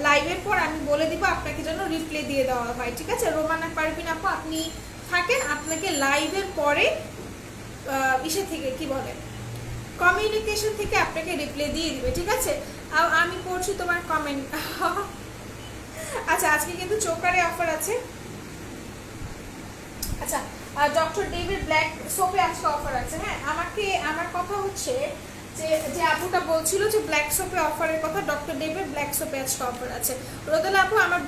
লাইভের পর আমি বলে দিব আপনাকে যেন রিপ্লাই দিয়ে দেওয়া হয়, ঠিক আছে। রোমানা পারবিন আপু, আপনি থাকেন, আপনাকে লাইভের পরে ইসে থেকে কি বলে কমিউনিকেশন থেকে আপনাকে রিপ্লাই দিয়ে দিবে, ঠিক আছে। আমি পড়ছি তোমার কমেন্ট। আচ্ছা, আজকে কিন্তু চোকারে অফার আছে। আচ্ছা, ডক্টর ডেভিড ব্ল্যাক সোপে আজকে অফার আছে। হ্যাঁ, আমার কথা হচ্ছে যে আপুটা বলছিল যে ব্ল্যাক সোপে অফারের কথা, ডক্টর ডেভিড ব্ল্যাক সোপে আজকে অফার আছে। রোদেলা আপু, আমার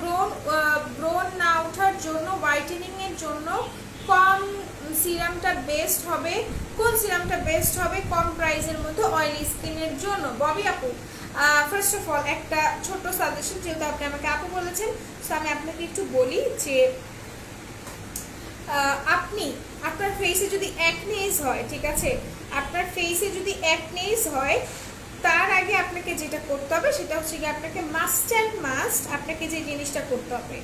ব্রোন না ওঠার জন্য, হোয়াইটেনিং এর জন্য কম সিরামটা বেস্ট হবে, কোন সিরামটা বেস্ট হবে কম প্রাইসের মধ্যে অয়েলি স্কিনের জন্য? ববি আপু, ফার্স্ট অফ অল একটা ছোট্ট সাজেশন, যেহেতু আপনি আমাকে আপু বলেছেন, তো আমি আপনাকে একটু বলি যে আপনি আপনার ফেসে যদি অ্যাকনেস হয়, ঠিক আছে, আপনার ফেসে যদি অ্যাকনেস হয়, তার আগে আপনাকে যেটা করতে হবে সেটা হচ্ছে কি আপনাকে মাস্ট আপনাকে যে জিনিসটা করতে হবে,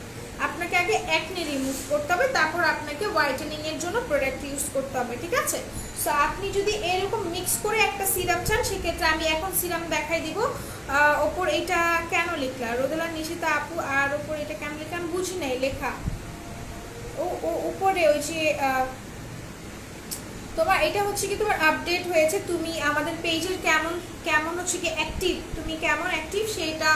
আপনাকে আগে অ্যাকনে রিমুভ করতে হবে, তারপর আপনাকে হোয়াইটেনিং এর জন্য প্রোডাক্ট ইউজ করতে হবে, ঠিক আছে। সো আপনি যদি এরকম মিক্স করে একটা সিরাম চান, সেক্ষেত্রে আমি এখন সিরাম দেখাই দিব। ওপর এটা কেন লিখলা রোদেলা নিশিতা আপু, আর ওপর এটা কেন লিখলাম আমি বুঝি নাই লেখা। ও উপরে ওই যে তোমার এটা হচ্ছে কি তোমার আপডেট হয়েছে, তুমি আমাদের পেজের কেমন হচ্ছে কি অ্যাক্টিভ, তুমি কেমন অ্যাক্টিভ সেটা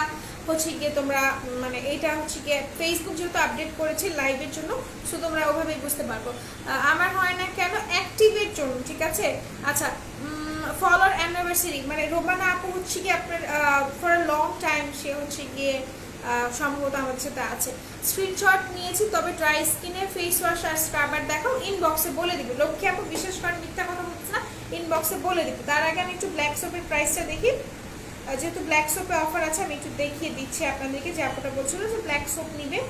হচ্ছে গিয়ে তোমরা, মানে এটা হচ্ছে গিয়ে ফেসবুক যেহেতু আপডেট করেছে লাইভের জন্য, সো তোমরা ওভাবেই বুঝতে পারবো। আমার হয় না কেন অ্যাক্টিভের জন্য, ঠিক আছে। আচ্ছা, ফলোয়ার অ্যানিভার্সারি, মানে রোমানা আপু হচ্ছে কি আপনার ফর আ লং টাইম সে হচ্ছে গিয়ে সম্ভবত আমার সাথে আছে, স্ক্রিনশট নিয়েছি, তবে ড্রাই স্কিনে ফেস ওয়াশ আর স্ক্রাবার দেখাও, ইনবক্সে বলে দিব। লক্ষ্মী আপু, বিশেষ করে মিথ্যা কথা বলছে না, ইনবক্সে বলে দিব। তার আগে আমি একটু ব্ল্যাক সোপের প্রাইসটা দেখি, যেহেতু ব্ল্যাক সোপে অফার আছে আমি একটু দেখিয়ে দিচ্ছি আপনাদেরকে, যে আপুটা বলছিল যে ব্ল্যাক সোপ নিবে।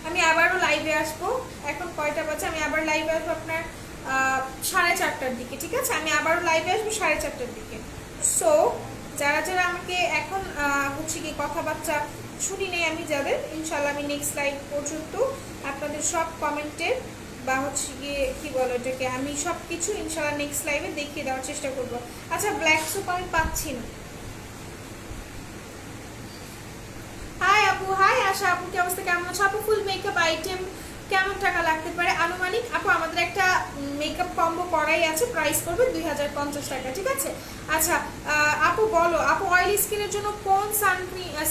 আমি আবারও লাইভে আসবো, এখন কয়টা বাজে, আমি আবার লাইভে আসবো আপনার 4:30টার দিকে, ঠিক আছে। আমি আবারও লাইভে আসবো 4:30টার দিকে। সো যারা আমাকে এখন হচ্ছে কি কথাবার্তা শুনি নেই আমি যাদের, ইনশাল্লাহ আমি নেক্সট লাইভ পর্যন্ত আপনাদের সব কমেন্টের বা হচ্ছে গিয়ে কি বলো এটাকে, আমি সব কিছু ইনশাল্লাহ নেক্সট লাইভে দেখিয়ে দেওয়ার চেষ্টা করব। আচ্ছা, ব্ল্যাক সোপ আমি পাচ্ছি না। হাই আপু, হাই আশা আপু, কি অবস্থা, কেমন আছো আপু? ফুল মেকআপ আইটেম কেমন টাকা লাগতে পারে আনুমানিক? আপু আমাদের একটা মেকআপ কম্বো করাই আছে, প্রাইস করবে 2050 টাকা, ঠিক আছে? আচ্ছা আপু বলো, আপু অয়েলি স্কিনের জন্য কোন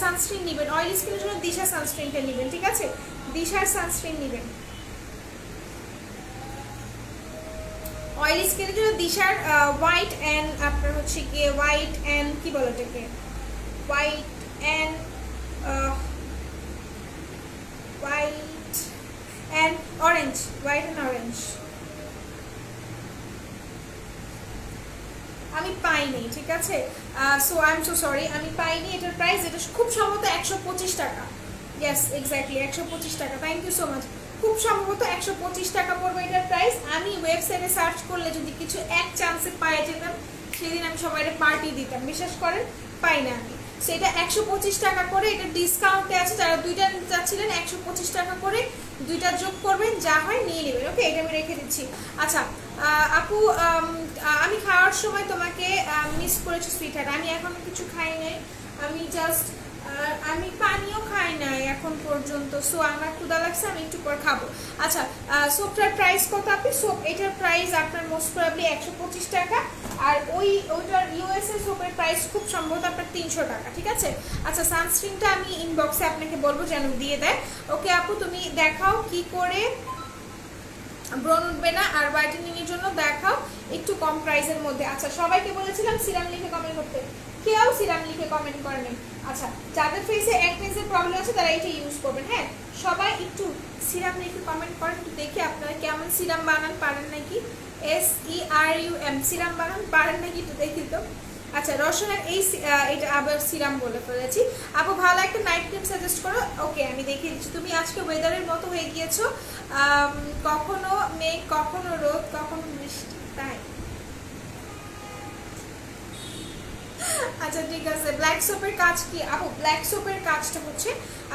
সানস্ক্রিন নেবেন? অয়েলি স্কিনের জন্য দিশা সানস্ক্রিনটা নেবেন, ঠিক আছে? দিশার সানস্ক্রিন নেবেন। অয়েলি স্কিনের জন্য দিশার হোয়াইট অ্যান্ড আপনার হচ্ছে গিয়ে হোয়াইট অ্যান্ড কি বলে এটাকে, white and white and orange, white and orange. আমি পাইনি, ঠিক আছে? So I am so sorry, আমি পাইনি। এটার প্রাইস, এটা খুব সম্ভবত 125 টাকা। ইয়েস এক্স্যাক্টলি 125 টাকা। Thank you so much. খুব সম্ভবত 125 টাকা পড়বে এটার প্রাইস। আমি ওয়েবসাইটে সার্চ করলে যদি কিছু এক চান্সে পাওয়া যেতাম, সেদিন আমি সবাই পার্টি দিতাম, বিশ্বাস করেন, পাই না আমি। সো এটা 125 টাকা করে, এটা ডিসকাউন্টে আছে। যারা দুইটা নিতে চাচ্ছিলেন 125 টাকা করে দুইটা যোগ করবেন, যা হয় নিয়ে নেবেন। ওকে, এটা আমি রেখে দিচ্ছি। আচ্ছা আপু আমি খাওয়ার সময় তোমাকে মিস করেছি সুইটহার্ট। আমি এখনো কিছু খাই নাই, আমি জাস্ট আমি পানিও খাই নাই এখন পর্যন্ত। সো আমার ক্ষুধা লাগছে, আমি একটু পর খাবো। আচ্ছা সোপটার প্রাইস কত আপনি? সোপ এটার প্রাইস আপনার মোস্ট প্রবাবলি 125 টাকা, আর ওইটার ইউএসএ সোপের প্রাইস খুব সম্ভবত আপনার 300 টাকা, ঠিক আছে? আচ্ছা সানস্ক্রিনটা আমি ইনবক্সে আপনাকে বলবো যেন দিয়ে দেয়। ওকে আপু তুমি দেখাও কি করে ব্রণ উঠবে না, আর হোয়াইটেনিং এর জন্য দেখাও একটু কম প্রাইসের মধ্যে। আচ্ছা সবাইকে বলেছিলাম সিরাম লিখে কমেন্ট করতে, কেউ সিরাম লিখে কমেন্ট করেন। আচ্ছা যাদের ফেসে অ্যাকনেসের প্রবলেম আছে তারা এটা ইউজ করবেন। হ্যাঁ সবাই একটু সিরাম লিখে কমেন্ট করেন, একটু দেখি আপনারা কেমন সিরাম বানান, পারেন নাকি? SERUM সিরাম বানান পারেন নাকি একটু দেখি তো। আচ্ছা রসনার এটা আবার সিরাম বলে ফেলেছি। আপু ভালো একটা নাইট ক্রিম সাজেস্ট করো। ওকে আমি দেখিয়ে দিচ্ছি। তুমি আজকে ওয়েদারের মতো হয়ে গিয়েছো, কখনো মেঘ, কখনো রোদ, কখনো বৃষ্টি, তাই? আচ্ছা ঠিক আছে। ব্ল্যাক সোপের কাজ কি আপু? ব্ল্যাক সোপের কাজটা হচ্ছে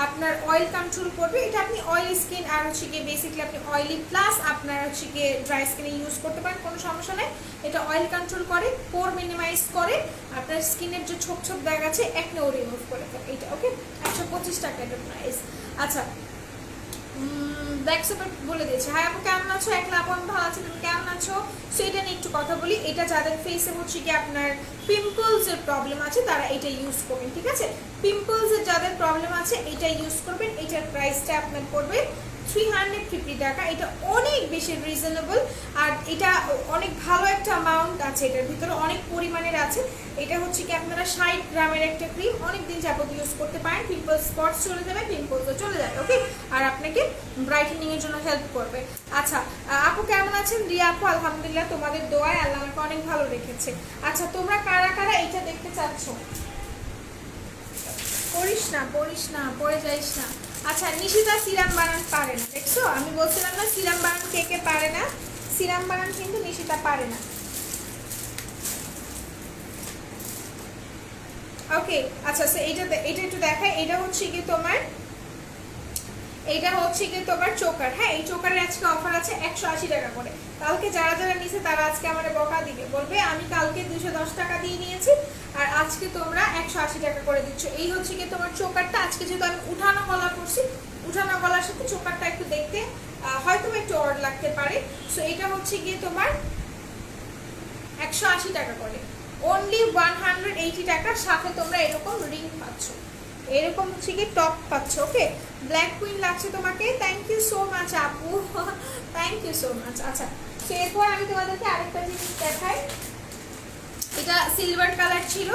আপনার অয়েল কন্ট্রোল করবে। এটা আপনি অয়েলি স্কিন আর হচ্ছে গিয়ে বেসিক্যালি আপনি অয়েলি প্লাস আপনার হচ্ছে গিয়ে ড্রাই স্কিনে ইউজ করতে পারেন, কোনো সমস্যা নেই। এটা অয়েল কন্ট্রোল করে, পোর মিনিমাইজ করে, আপনার স্কিনের যে ছোপ ছোপ দাগ আছে একনেও রিমুভ করে ফেলে এটা। ওকে 125 টাকা এটা প্রাইস। আচ্ছা ব্ল্যাক সোপের বলে দিয়েছে। হ্যাঁ আপু কেমন আছো? একলা আপু আমি ভালো আছি, তুমি কেমন আছো? সো এটা নিয়ে একটু কথা বলি। এটা যাদের ফেসে হচ্ছে কি আপনার পিম্পলসের প্রবলেম আছে তারা এটা ইউজ করবেন, ঠিক আছে? পিম্পলসের যাদের প্রবলেম আছে এটা ইউজ করবেন। এটার প্রাইসটা আপনার পড়বে 350 টাকা। এটা অনেক বেশি রিজনেবল, আর এটা অনেক ভালো একটা অ্যামাউন্ট আছে, এটার ভিতরে অনেক পরিমাণের আছে। এটা হচ্ছে কি আপনারা 60 গ্রামের একটা ক্রিম, অনেকদিন যাবত ইউজ করতে পারেন। পিম্পল স্পটস চলে যাবে, পিম্পলসও চলে যাবে। ওকে, আর আপনাকে ব্রাইটেনিং এর জন্য হেল্প করবে। আচ্ছা আপু কেমন আছেন? রিয়া আপু আলহামদুলিল্লাহ, তোমাদের দোয়ায় আল্লাহ আমাকে অনেক ভালো রেখেছে। আচ্ছা তোমরা কারা কারা এটা দেখতে চাচ্ছ? পড়িস না পড়ে যাইস না। আচ্ছা নিশিতা সিরাম বানান পারে না, দেখছো? আমি বলছিলাম না সিরাম বানান কে কে পারে না। সিরাম বানান কিন্তু নিশিতা পারে না। ওকে আচ্ছা এটা একটু দেখাই। এটা হচ্ছে কি তোমার, এটা হচ্ছে কি তোমার চোকার। হ্যাঁ এই চোকারের আজকে অফার আছে 180 টাকা করে। কালকে যারা যারা নিছে তারা আজকে আমার বকা দিবে, বলবে আমি কালকে 210 টাকা দিয়ে নিয়েছি আর আজকে তোমরা 180 টাকা করে দিচ্ছ। এই হচ্ছে কি তোমার চোকারটা। আজকে যেহেতু আমি উঠানো গলা করছি, উঠানো গলার সাথে চোকারটা একটু দেখতে হয়তো একটু অড লাগতে পারে। সো এটা হচ্ছে গিয়ে তোমার 180 টাকা করে, অনলি 180 টাকার সাথে তোমরা এরকম রিং পাচ্ছ, এরকম হচ্ছে কি টপ পাচ্ছ। ওকে ব্ল্যাক কুইন লাগছে তোমাকে, থ্যাংক ইউ সো মাচ আপু, থ্যাংক ইউ সো মাচ। আচ্ছা তো এরপর আমি তোমাদেরকে আরেকটা জিনিস দেখাই। এটা সিলভার কালার ছিল,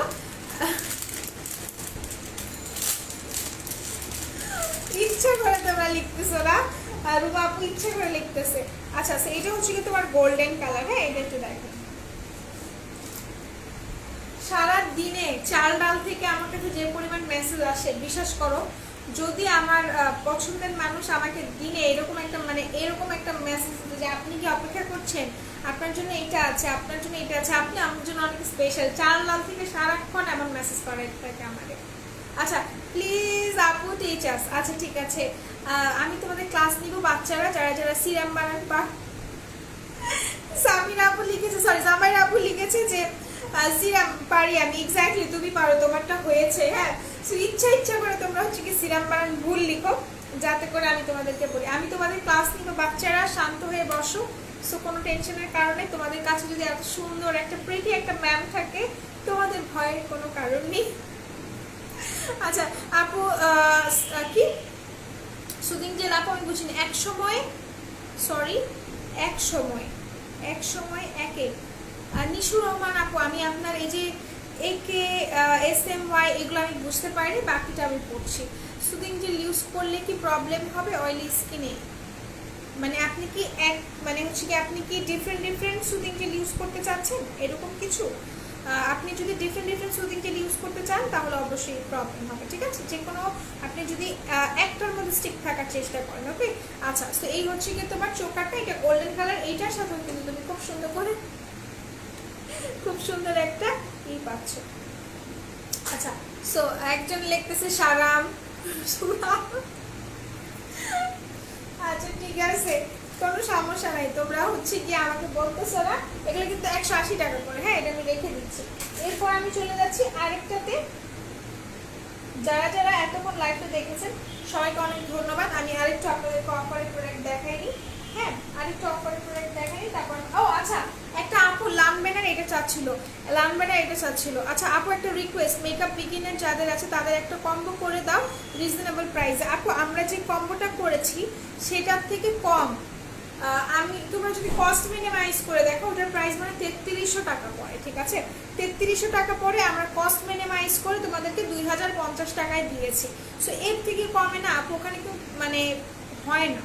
ইচ্ছা করে তোমরা লিখতেছো না, আর রুমা আপু ইচ্ছা করে লিখতেছে। আচ্ছা এটা হচ্ছে কি তোমার গোল্ডেন কালার। হ্যাঁ এটা একটু দেখো। সারা দিনে চাল ডাল থেকে আমার কাছে যে পরিমাণ মেসেজ আসে, বিশ্বাস করো, যদি আমার পছন্দের মানুষ আমাকে দিনে এরকম একটা এরকম একটা মেসেজ দিত যে আপনি কি অপেক্ষা করছেন, আপনার জন্য এটা আছে, আপনার জন্য এটা আছে, আপনি আমার জন্য অনেক স্পেশাল, চাল ডাল থেকে সারাক্ষণ এমন মেসেজ করে থাকে আমাকে। আচ্ছা প্লিজ আপু টিচার্স। আচ্ছা ঠিক আছে, আমি তোমাদের ক্লাস নিব। বাচ্চারা যারা যারা সিরাম বানান বা সামিরা আপু লিখেছে, সরি জামাইরা আপু লিখেছে যে সিরাম পারি আমি। এক্স্যাক্টলি তুমি পারো, তোমারটা হয়েছে। হ্যাঁ ইচ্ছা করে তোমরা হচ্ছে কি সিরাম বানান ভুল লিখো, যাতে করে আমি তোমাদেরকে বলি আমি তোমাদের ক্লাস নিব, বাচ্চারা শান্ত হয়ে বসো। সো কোনো টেনশনের কারণে তোমাদের কাছে যদি এত সুন্দর একটা প্রিটি একটা ম্যাম থাকে তোমাদের ভয়ের কোনো কারণ নেই। আচ্ছা আপু কি সুদিন জেল আপু আমি বুঝিনি এক সময় একে নিশুর রহমান আপু আমি আপনার এই যে একে SMY এগুলো আমি বুঝতে পারিনি, বাকিটা আমি পড়ছি। সুদিন জেল ইউজ করলে কি প্রবলেম হবে অয়েলি স্কিনে? মানে আপনি কি মানে হচ্ছে কি আপনি কি ডিফারেন্ট সুদিং জেল ইউজ করতে চাচ্ছেন এরকম কিছু? আপনি যদি ডিফারেন্ট সুদিং জেল ইউজ করতে চান তাহলে অবশ্যই প্রবলেম হবে, ঠিক আছে? যে কোনো আপনি যদি একটার মধ্যে স্টিক থাকার চেষ্টা করেন, ওকে? আচ্ছা তো এই হচ্ছে কি তোমার চোকারটা, এটা গোল্ডেন কালার, এইটার সাথে কিন্তু তুমি খুব সুন্দর একটা পাচ্ছ। আচ্ছা সো একজন লিখতেছে সারাম। আচ্ছা ঠিক আছে, কোনো সমস্যা নাই, তোমরা হচ্ছে কি আমাকে বলতেছো না। এগুলো কিন্তু 180 টাকা করে, হ্যাঁ এটা আমি রেখে দিচ্ছি। এরপর আমি চলে যাচ্ছি আরেকটাতে। যারা এতক্ষণ লাইভটা দেখেছেন সবাইকে অনেক ধন্যবাদ। আমি আরেকটু আপনাদেরকে অফারের প্রোডাক্ট দেখাইনি, হ্যাঁ আরেকটু অফারের প্রোডাক্ট দেখাইনি। তারপর আচ্ছা একটা আপু লানবেনার এটা চাচ্ছিল। আচ্ছা আপু একটা রিকোয়েস্ট, মেকআপ বিগিনার যাদের আছে তাদের একটা কম্বো করে দাও রিজনেবল প্রাইসে। আপু আমরা যে কম্বোটা করেছি সেটার থেকে কম, তোমরা যদি কস্ট মিনিমাইজ করে দেখো ওটার প্রাইস মানে 3300 টাকা পড়ে, ঠিক আছে? 3300 টাকা পরে আমরা কস্ট মিনিমাইজ করে তোমাদেরকে 2050 টাকায় দিয়েছি। সো এর থেকে কমে না আপু ওখানে কিন্তু মানে হয় না,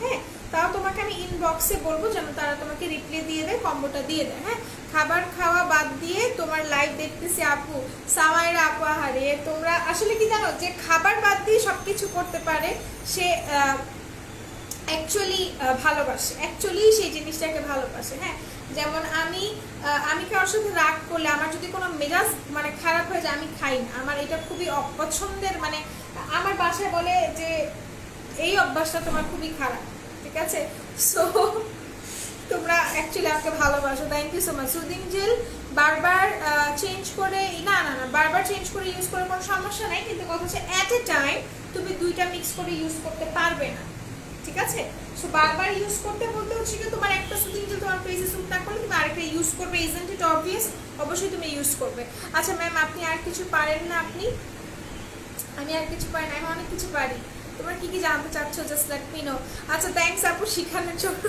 হ্যাঁ? তাও তোমাকে আমি ইনবক্সে বলবো যেন তারা তোমাকে রিপ্লাই দিয়ে দেয়, কম্বোটা দিয়ে দেয়, হ্যাঁ? খাবার খাওয়া বাদ দিয়ে তোমার লাইভ দেখতেছি আপু সামাইরা আপু। আহারে তোমরা আসলে কি জানো যে খাবার বাদ দিয়ে সবকিছু করতে পারে সে অ্যাকচুয়ালি ভালোবাসে, অ্যাকচুয়ালি সেই জিনিসটাকে ভালোবাসে, হ্যাঁ? যেমন আমি কারোর সাথে রাগ করলে আমার যদি কোনো মেজাজ মানে খারাপ হয়ে যায় আমি খাই না, আমার এটা খুবই অপছন্দের। মানে আমার বাসায় বলে যে এই অভ্যাসটা তোমার খুবই খারাপ, ঠিক আছে? সো তোমরা অ্যাকচুয়ালি আমাকে ভালোবাসো, thank you so much. Soothing gel বারবার চেঞ্জ করে বারবার চেঞ্জ করে ইউজ করে কোনো সমস্যা নাই, কিন্তু কথা হচ্ছে অ্যাট এ টাইম তুমি দুইটা মিক্স করে ইউজ করতে পারবে না, ঠিক আছে? সো বারবার ইউজ করতে বলতে হচ্ছে কি তোমার একটা সুদিং জেল তোমার ফেসে স্যুট না করলে তুমি আরেকটা ইউজ করবে, ইজন্ট ইট অবভিয়াস? অবশ্যই তুমি ইউজ করবে। আচ্ছা ম্যাম আপনি আর কিছু পারেন না? আমি আর কিছু পারি না, আমি অনেক কিছু পারি। তোমরা কি জানতে চাচ্ছ জাস্ট লেট মি নো। আচ্ছা থ্যাঙ্কস আপু শিখানোর জন্য।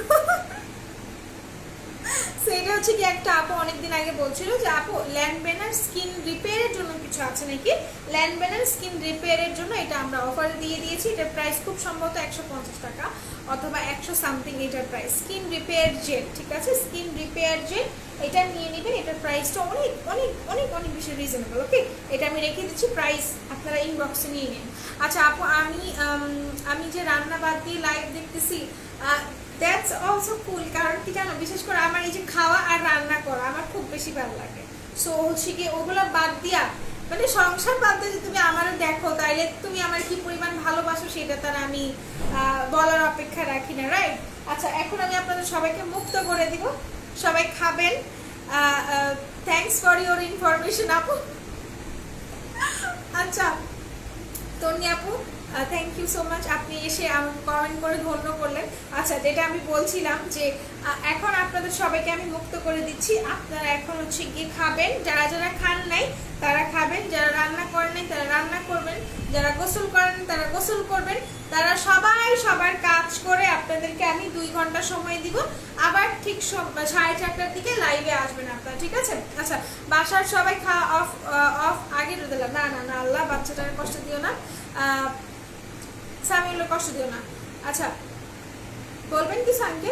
সেটা হচ্ছে কি একটা আপু অনেকদিন আগে বলছিল যে আপু ল্যান্ডবেনার স্কিন রিপেয়ারের জন্য কিছু আছে নাকি? ল্যান্ডবেনার স্কিন রিপেয়ারের জন্য এটা আমরা অফারে দিয়ে দিয়েছি। এটার প্রাইস খুব সম্ভবত 150 টাকা অথবা 100 সামথিং এটার প্রাইস। স্কিন রিপেয়ার জেল, ঠিক আছে? স্কিন রিপেয়ার জেল এটা নিয়ে নেবেন, এটার প্রাইসটা অনেক অনেক অনেক অনেক বেশি রিজনেবল, ওকে? এটা আমি রেখে দিচ্ছি, প্রাইস আপনারা ইনবক্সে নিয়ে নিন। আচ্ছা আপু আমি যে রান্না বাদ দিয়ে লাইভ দেখতেছি, দ্যাটস অলসো কুল। কারণ কি জানো, বিশেষ করে আমার এই যে খাওয়া আর রান্না করা আমার খুব বেশি ভালো লাগে। সো হচ্ছে কি ওগুলো বাদ দিয়া মানে সংসার বাদ দিয়ে তুমি আমারও দেখো তাইলে তুমি আমার কি পরিমাণ ভালোবাসো সেটা তার আমি বলার অপেক্ষা রাখি না, রাইট? আচ্ছা এখন আমি আপনাদের সবাইকে মুক্ত করে দিব, সবাই খাবেন। থ্যাংকস ফর ইউর ইনফরমেশন আপু। আচ্ছা তন্নি আপু থ্যাংক ইউ সো মাচ, আপনি এসে আমাকে কমেন্ট করে ধন্য করলেন। আচ্ছা যেটা আমি বলছিলাম যে এখন আপনাদের সবাইকে আমি মুক্ত করে দিচ্ছি, আপনারা এখন হচ্ছে গিয়ে খাবেন। যারা খান নাই তারা খাবেন, যারা রান্না করেন নাই তারা রান্না করবেন, যারা গোসল করেন তারা গোসল করবেন। তারা সবাই সবার কাজ করে আপনাদেরকে আমি 2 ঘন্টা সময় দিব, আবার ঠিক 4:30টার দিকে লাইভে আসবেন আপনারা, ঠিক আছে? আচ্ছা বাসার সবাই খাওয়া অফ আগে দিলাম। না না না আল্লাহ বাচ্চাটার কষ্ট দিও না, সামিউলের কষ্ট দিও না। আচ্ছা বলবেন কি সানকে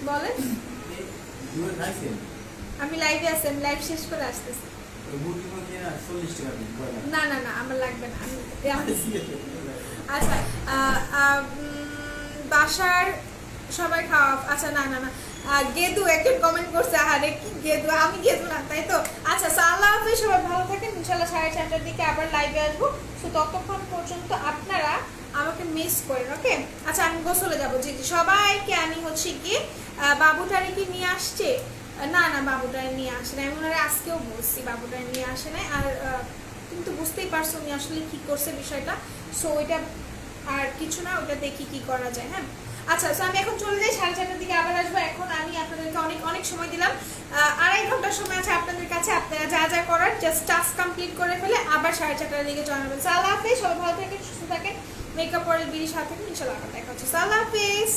বলেন? আমি লাইভে আছি, আমি লাইভ শেষ করে আসতেছি। না না না আমার লাগবে না। আচ্ছা বাসার সবাই খাওয়া। আচ্ছা না না না গেদু একজন কমেন্ট করছে, আরে কি গেদু? আমি গেদু না, তাই তো? আচ্ছা আল্লাহ হাফেজ, সবাই ভালো থাকেন। ইনশাল্লাহ 4:30টার দিকে আবার লাইভে আসবো। তো ততক্ষণ পর্যন্ত আপনারা আমাকে মিস করেন, ওকে? আচ্ছা আমি গোসলে যাবো। জি সবাইকে আমি হচ্ছে গিয়ে বাবুটারে কি নিয়ে আসছে? না না বাবুটারে নিয়ে আসে না, আমি ওনারা আজকেও বলছি বাবুটারে নিয়ে আসে নাই। আর তুমি তো বুঝতেই পারছো উনি আসলে কি করছে বিষয়টা। সো ওইটা আর কিছু না, ওটা দেখি কি করা যায়। হ্যাঁ আচ্ছা, তো আমি এখন চলে যাই, 4:30টার দিকে আবার আসবো। এখন আমি আপনাদেরকে অনেক অনেক সময় দিলাম, 2.5 ঘন্টার সময় আছে আপনাদের কাছে। আপনারা যা যা করার জাস্ট টাস্ক কমপ্লিট করে ফেলে আবার 4:30টার দিকে জয়েন হবেন। আল্লাহ হাফেজ, সবাই ভালো থাকেন, সুস্থ থাকেন, মেকআপ পরে বিড়ি সাথে ইনশাল্লাহ আবার দেখা হচ্ছে। আল্লাহ হাফেজ।